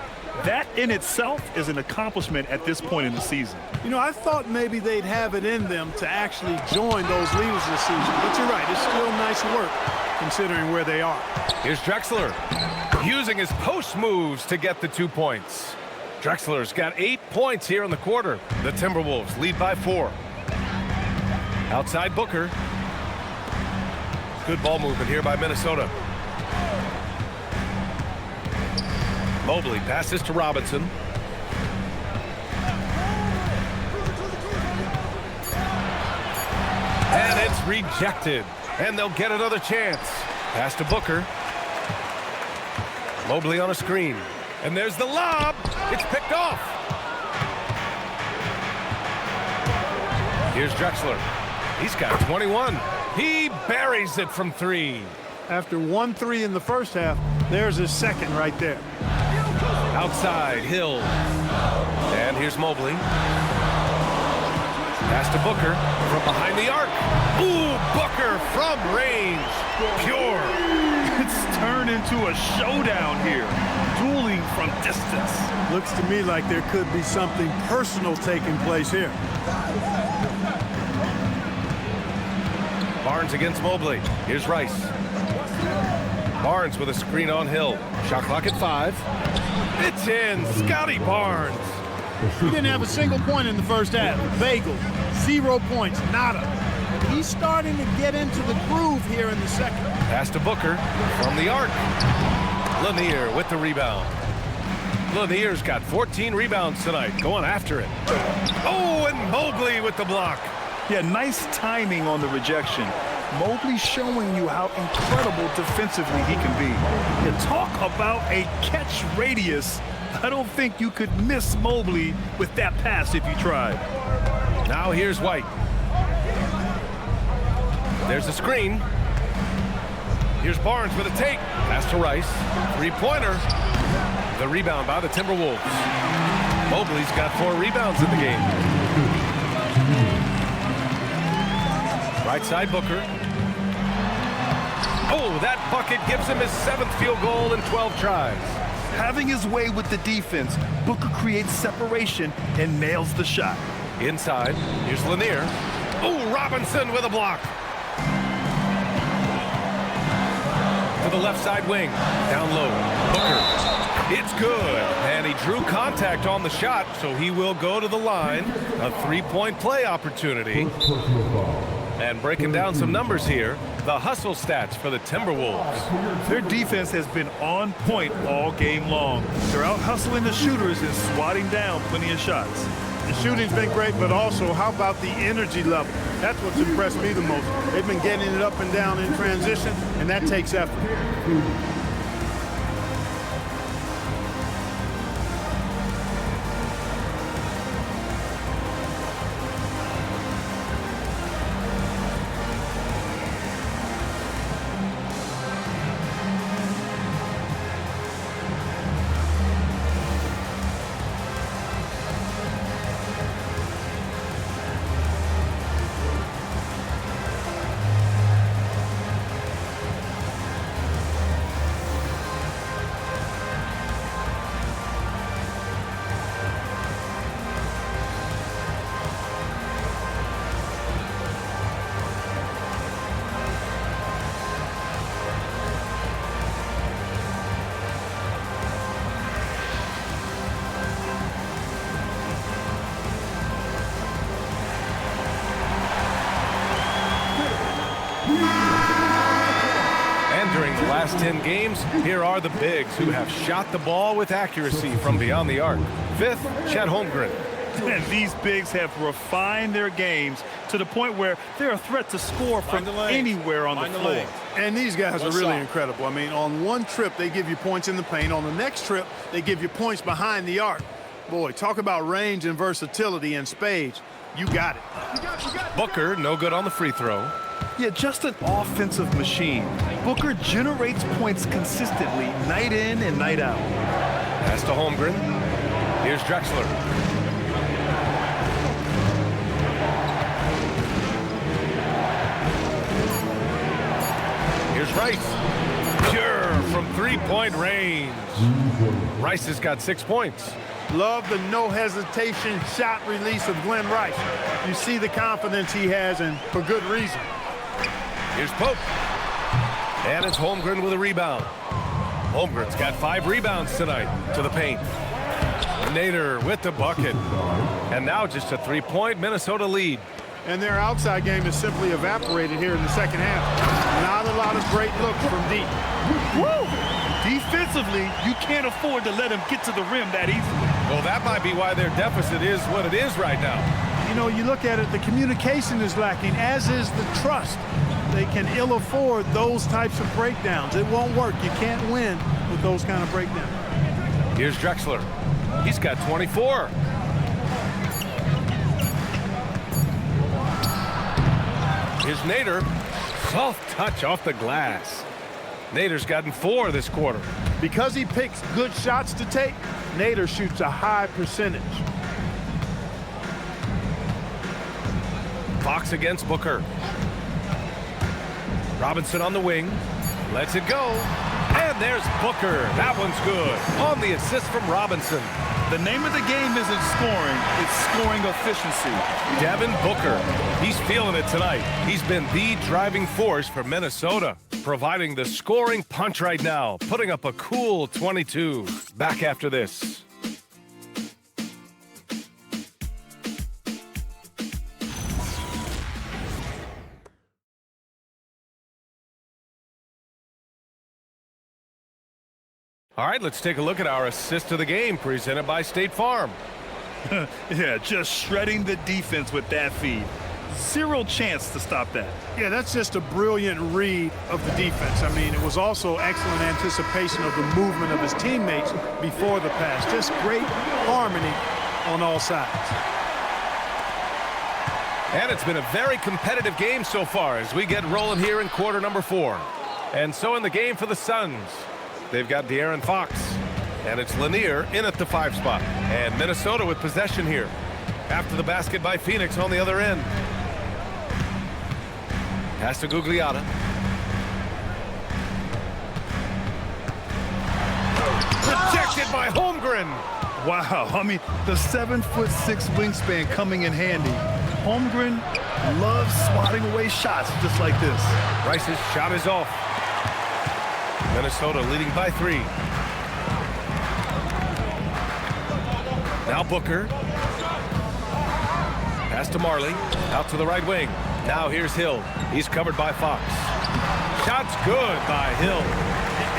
That in itself is an accomplishment at this point in the season. You know, I thought maybe they'd have it in them to actually join those leaders this season. But you're right, it's still nice work considering where they are. Here's Drexler using his post moves to get the 2 points. Drexler's got 8 points here in the quarter. The Timberwolves lead by 4. Outside Booker. Good ball movement here by Minnesota. Mobley passes to Robinson. And it's rejected. And they'll get another chance. Pass to Booker. Mobley on a screen. And there's the lob. It's picked off. Here's Drexler. He's got 21. He buries it from 3. After 1 3 in the first half, there's his second right there. Outside, Hill. And here's Mobley. Pass to Booker from behind the arc. Ooh, Booker from range. Pure. It's turned into a showdown here. Dueling from distance. Looks to me like there could be something personal taking place here. Barnes against Mobley. Here's Rice. Barnes with a screen on Hill. Shot clock at 5. It's in. Scotty Barnes. He didn't have a single point in the first half. Bagel. 0 points. Nada. He's starting to get into the groove here in the second. Pass to Booker from the arc. Lanier with the rebound. Lanier's got 14 rebounds tonight. Going after it. Oh, and Mobley with the block. Yeah, nice timing on the rejection. Mobley showing you how incredible defensively he can be. You talk about a catch radius. I don't think you could miss Mobley with that pass if you tried. Now here's White. There's a screen. Here's Barnes with a take. Pass to Rice. 3-pointer. The rebound by the Timberwolves. Mobley's got 4 rebounds in the game. Right side Booker. Oh, that bucket gives him his 7th field goal in 12 tries. Having his way with the defense, Booker creates separation and nails the shot. Inside, here's Lanier. Oh, Robinson with a block. To the left side wing. Down low. Booker. It's good. And he drew contact on the shot, so he will go to the line. A 3-point play opportunity. And breaking down some numbers here, the hustle stats for the Timberwolves. Their defense has been on point all game long. They're out hustling the shooters and swatting down plenty of shots. The shooting's been great, but also how about the energy level? That's what's impressed me the most. They've been getting it up and down in transition, and that takes effort. During the last 10 games, here are the bigs who have shot the ball with accuracy from beyond the arc. 5th, Chet Holmgren. And these bigs have refined their games to the point where they're a threat to score from anywhere on the floor. And these guys are really incredible. I mean, on one trip, they give you points in the paint. On the next trip, they give you points behind the arc. Boy, talk about range and versatility in spades. You got it. Booker, no good on the free throw. Yeah, just an offensive machine. Booker generates points consistently, night in and night out. Pass to Holmgren. Here's Drexler. Here's Here's Rice. Pure from three-point range. Rice has got 6 points. Love the no-hesitation shot release of Glenn Rice. You see the confidence he has, and for good reason. Here's Pope. And it's Holmgren with a rebound. Holmgren's got 5 rebounds tonight to the paint. Nader with the bucket. And now just a three-point Minnesota lead. And their outside game is simply evaporated here in the second half. Not a lot of great looks from deep. Woo! Defensively, you can't afford to let him get to the rim that easily. Well, that might be why their deficit is what it is right now. You know, you look at it, the communication is lacking, as is the trust. They can ill afford those types of breakdowns. It won't work. You can't win with those kind of breakdowns. Here's Drexler. He's got 24. Here's Nader. Soft touch off the glass. Nader's gotten 4 this quarter. Because he picks good shots to take, Nader shoots a high percentage. Fox against Booker. Robinson on the wing. Lets it go. And there's Booker. That one's good. On the assist from Robinson. The name of the game isn't scoring, it's scoring efficiency. Devin Booker. He's feeling it tonight. He's been the driving force for Minnesota, providing the scoring punch right now, putting up a cool 22. Back after this. All right, let's take a look at our assist of the game presented by State Farm. Yeah, just shredding the defense with that feed. Zero chance to stop that. Yeah, that's just a brilliant read of the defense. I mean, it was also excellent anticipation of the movement of his teammates before the pass. Just great harmony on all sides. And it's been a very competitive game so far as we get rolling here in quarter number 4. And so in the game for the Suns, they've got De'Aaron Fox. And it's Lanier in at the 5 spot. And Minnesota with possession here. After the basket by Phoenix on the other end. Pass to Gugliotta. Rejected by Holmgren. Wow, I mean, the 7'6" wingspan coming in handy. Holmgren loves swatting away shots just like this. Rice's shot is off. Minnesota leading by 3. Now Booker. Pass to Marley. Out to the right wing. Now here's Hill. He's covered by Fox. Shot's good by Hill.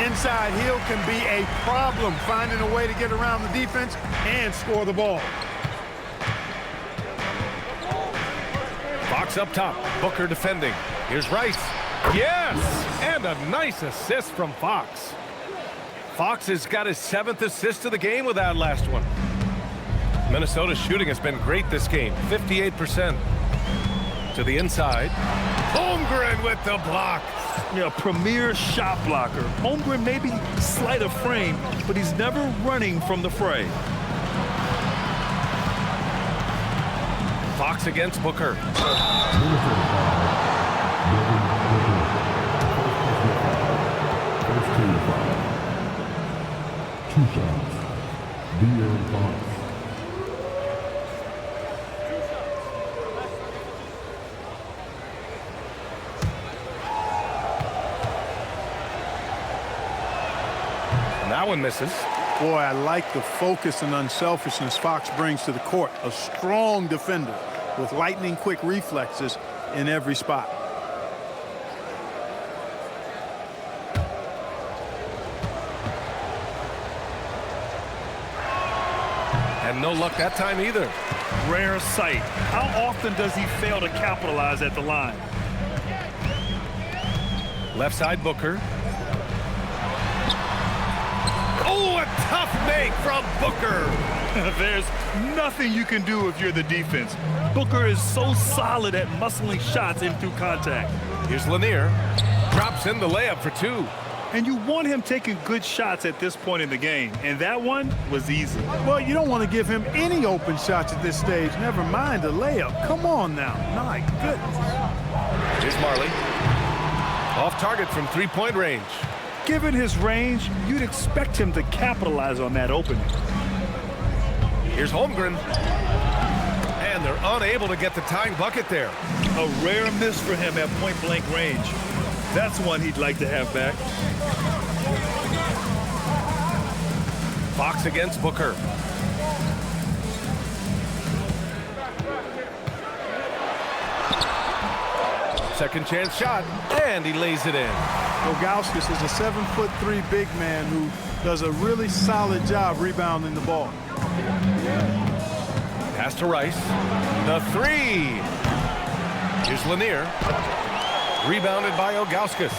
Inside, Hill can be a problem finding a way to get around the defense and score the ball. Fox up top. Booker defending. Here's Rice. Yes! And a nice assist from Fox. Fox has got his 7th assist of the game with that last one. Minnesota's shooting has been great this game. 58%. To the inside. Holmgren with the block. Yeah, premier shot blocker. Holmgren may be slight of frame, but he's never running from the fray. Fox against Booker. Two shots. De'Aaron Fox. That one misses. Boy, I like the focus and unselfishness Fox brings to the court. A strong defender with lightning-quick reflexes in every spot. And no luck that time either. Rare sight. How often does he fail to capitalize at the line? Left side Booker. Oh, a tough make from Booker. There's nothing you can do if you're the defense. Booker is so solid at muscling shots in through contact. Here's Lanier. Drops in the layup for 2. And you want him taking good shots at this point in the game. And that one was easy. Well, you don't want to give him any open shots at this stage. Never mind a layup. Come on now. My goodness. Here's Marley. Off target from three-point range. Given his range, you'd expect him to capitalize on that opening. Here's Holmgren. And they're unable to get the tying bucket there. A rare miss for him at point-blank range. That's one he'd like to have back. Fox against Booker. Second chance shot, and he lays it in. Ilgauskas is a 7'3" big man who does a really solid job rebounding the ball. Pass to Rice. The three. Here's Lanier. Rebounded by Ilgauskas.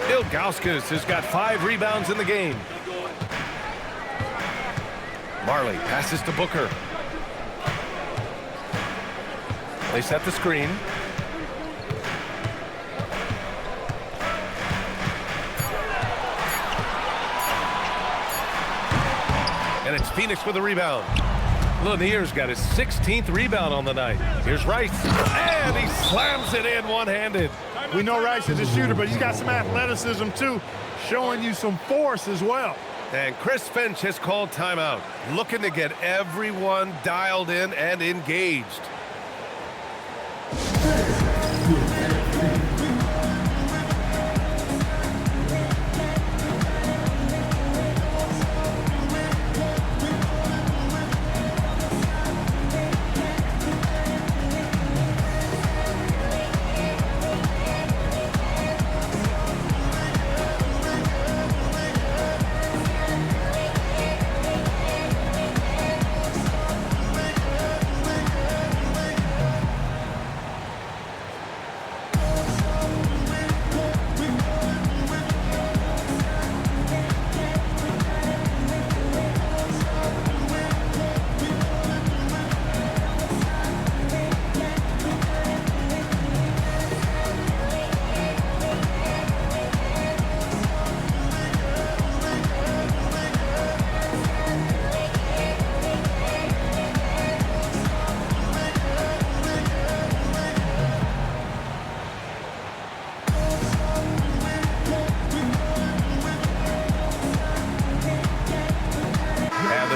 Ilgauskas has got 5 rebounds in the game. Marley passes to Booker. They set the screen. And it's Phoenix with a rebound. Lanier's got his 16th rebound on the night. Here's Rice, and he slams it in one-handed. We know Rice is a shooter, but he's got some athleticism too, showing you some force as well. And Chris Finch has called timeout, looking to get everyone dialed in and engaged.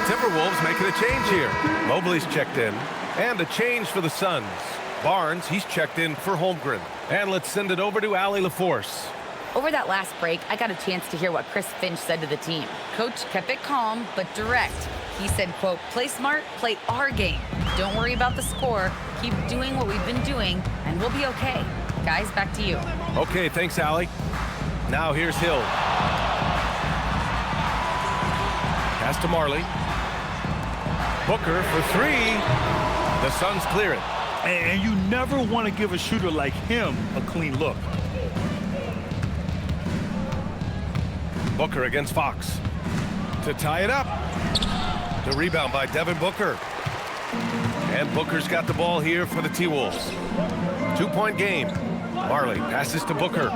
Timberwolves making a change here. Mobley's checked in. And a change for the Suns. Barnes, he's checked in for Holmgren. And let's send it over to Allie LaForce. Over that last break, I got a chance to hear what Chris Finch said to the team. Coach kept it calm, but direct. He said, quote, play smart, play our game. Don't worry about the score. Keep doing what we've been doing, and we'll be okay. Guys, back to you. Okay, thanks, Allie. Now here's Hill. Pass to Marley. Booker for 3. The Suns clear it. And you never want to give a shooter like him a clean look. Booker against Fox. To tie it up. The rebound by Devin Booker. And Booker's got the ball here for the T-Wolves. 2-point game. Marley passes to Booker.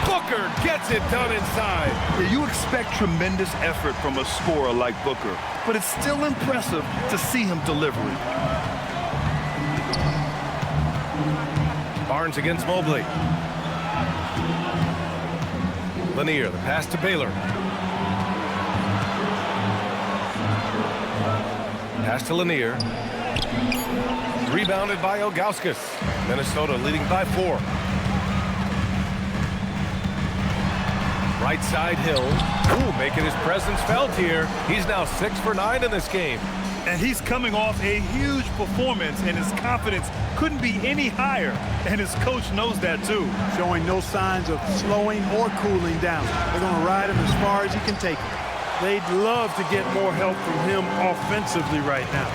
Booker gets it done inside. Yeah, you expect tremendous effort from a scorer like Booker, but it's still impressive to see him delivering. Barnes against Mobley. Lanier, the pass to Baylor. Pass to Lanier. Rebounded by Ilgauskas. Minnesota leading by 4. Right side Hill. Ooh, making his presence felt here. He's now 6 for 9 in this game. And he's coming off a huge performance, and his confidence couldn't be any higher. And his coach knows that too. Showing no signs of slowing or cooling down. They're going to ride him as far as he can take him. They'd love to get more help from him offensively right now.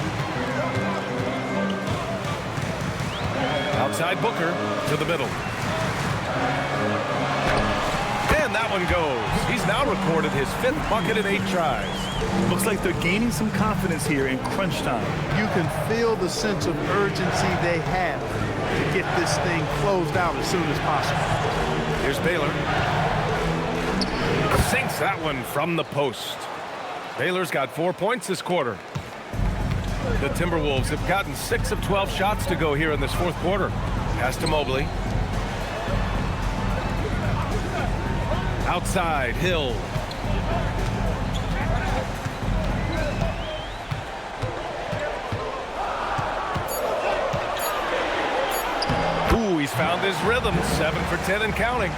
Outside Booker to the middle. And that one goes. He's now recorded his 5th bucket in 8 tries. Looks like they're gaining some confidence here in crunch time. You can feel the sense of urgency they have to get this thing closed out as soon as possible. Here's Baylor. Sinks that one from the post. Baylor's got 4 points this quarter. The Timberwolves have gotten 6 of 12 shots to go here in this fourth quarter. Pass to Mobley. Outside, Hill. Ooh, he's found his rhythm. 7 for 10 and counting.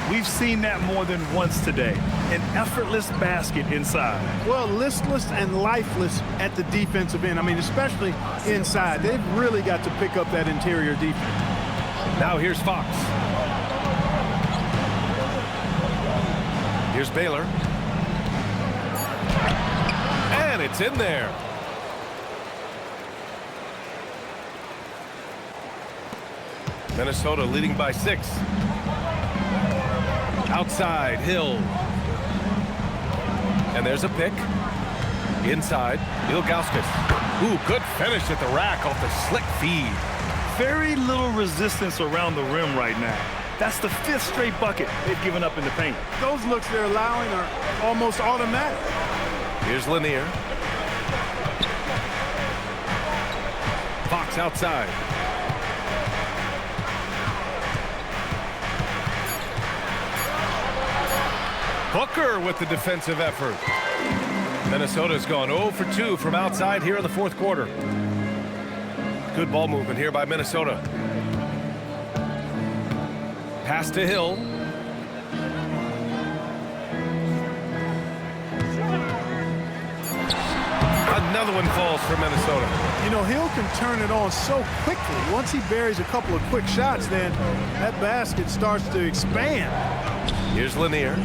We've seen that more than once today. An effortless basket inside. Well, listless and lifeless at the defensive end. I mean, especially inside. They've really got to pick up that interior defense. Now here's Fox. Here's Baylor. And it's in there. Minnesota leading by 6. Outside, Hill. And there's a pick. Inside, Ilgauskas. Ooh, good finish at the rack off the slick feed. Very little resistance around the rim right now. That's the 5th straight bucket they've given up in the paint. Those looks they're allowing are almost automatic. Here's Lanier. Fox outside. Booker with the defensive effort. Minnesota's gone 0 for 2 from outside here in the fourth quarter. Good ball movement here by Minnesota. Pass to Hill. Another one falls for Minnesota. You know, Hill can turn it on so quickly. Once he buries a couple of quick shots, then that basket starts to expand. Here's Lanier.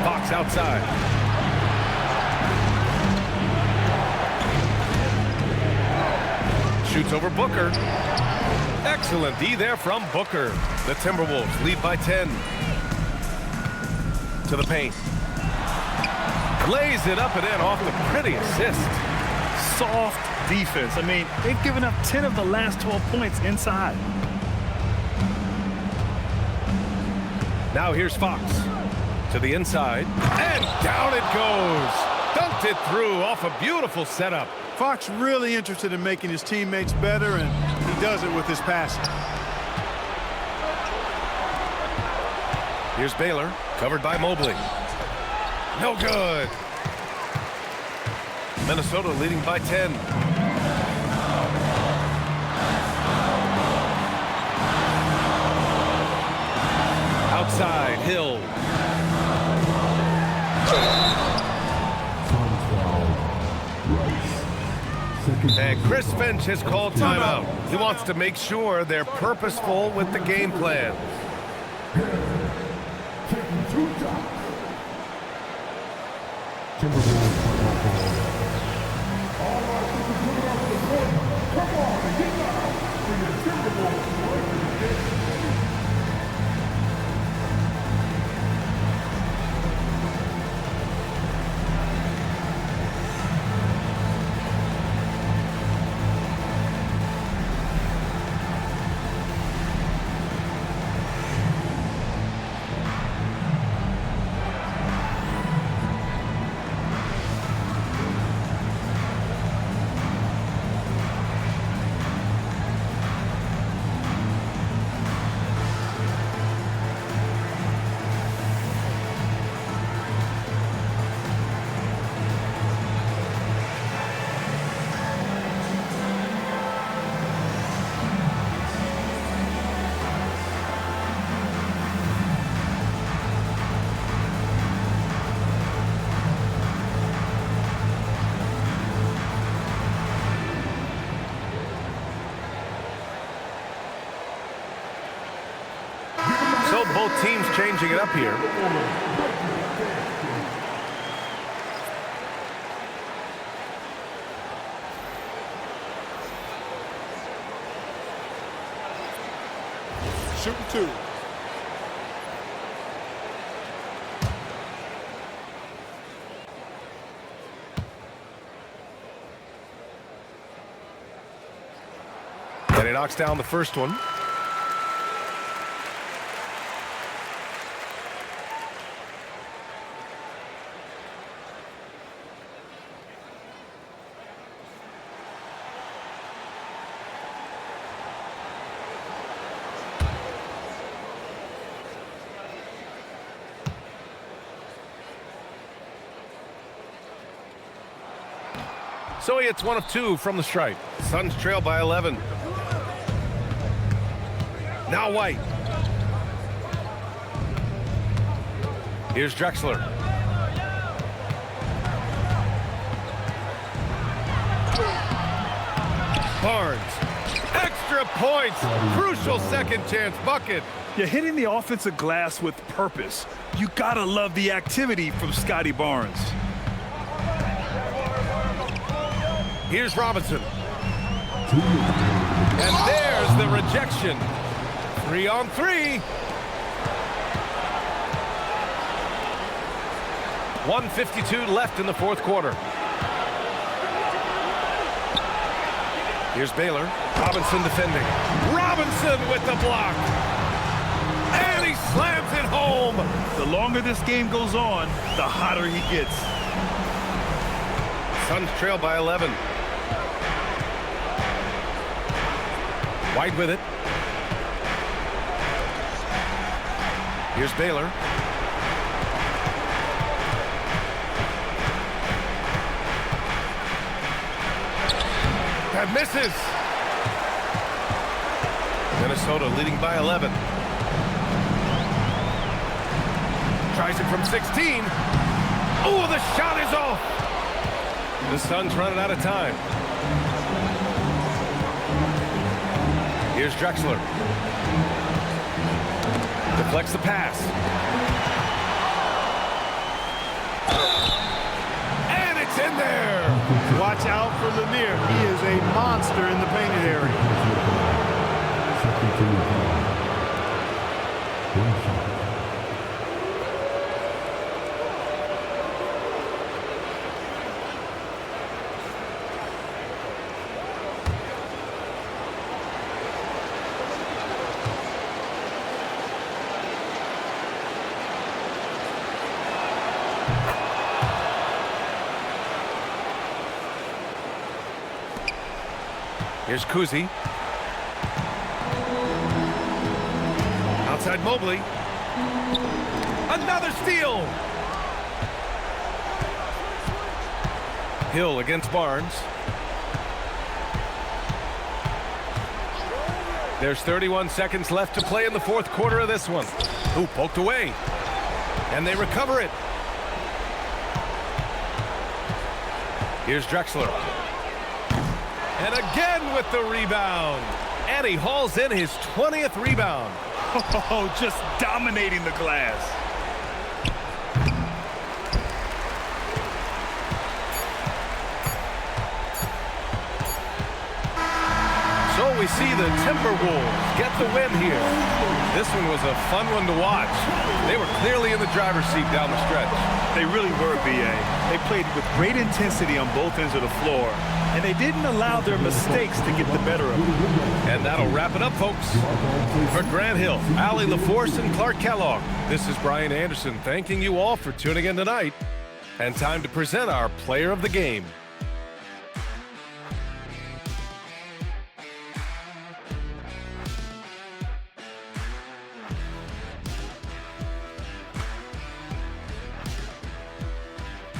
Fox outside. Shoots over Booker. Excellent D there from Booker. The Timberwolves lead by 10. To the paint. Lays it up and in off the pretty assist. Soft defense. I mean, they've given up 10 of the last 12 points inside. Now here's Fox. To the inside. And down it goes. Dunked it through off a beautiful setup. Fox really interested in making his teammates better, and he does it with his passing. Here's Baylor, covered by Mobley. No good. Minnesota leading by 10. Outside, Hill. And Chris Finch has called timeout. He wants to make sure they're purposeful with the game plan. So both teams changing it up here. Shooting 2. And he knocks down the first one. So he hits 1 of 2 from the stripe. Suns trail by 11. Now White. Here's Drexler. Barnes. Extra points. Crucial second chance bucket. You're hitting the offensive glass with purpose. You gotta love the activity from Scotty Barnes. Here's Robinson. And there's the rejection. 3 on 3. 1:52 left in the fourth quarter. Here's Baylor. Robinson defending. Robinson with the block. And he slams it home. The longer this game goes on, the hotter he gets. Suns trail by 11. White with it. Here's Baylor. That misses. Minnesota leading by 11. Tries it from 16. Oh, the shot is off. The Suns running out of time. Here's Drexler. Deflects the pass. And it's in there. Watch out for Lanier. He is a monster in the painted area. Second team foul. One shot. Here's Cousy. Outside Mobley. Another steal. Hill against Barnes. There's 31 seconds left to play in the fourth quarter of this one. Ooh, poked away. And they recover it. Here's Drexler. And again with the rebound. And he hauls in his 20th rebound. Oh, just dominating the glass. So we see the Timberwolves get the win here. This one was a fun one to watch. They were clearly in the driver's seat down the stretch. They really were, B.A. They played with great intensity on both ends of the floor, and they didn't allow their mistakes to get the better of them. And that'll wrap it up, folks. For Grant Hill, Allie LaForce, and Clark Kellogg, this is Brian Anderson thanking you all for tuning in tonight. And time to present our player of the game.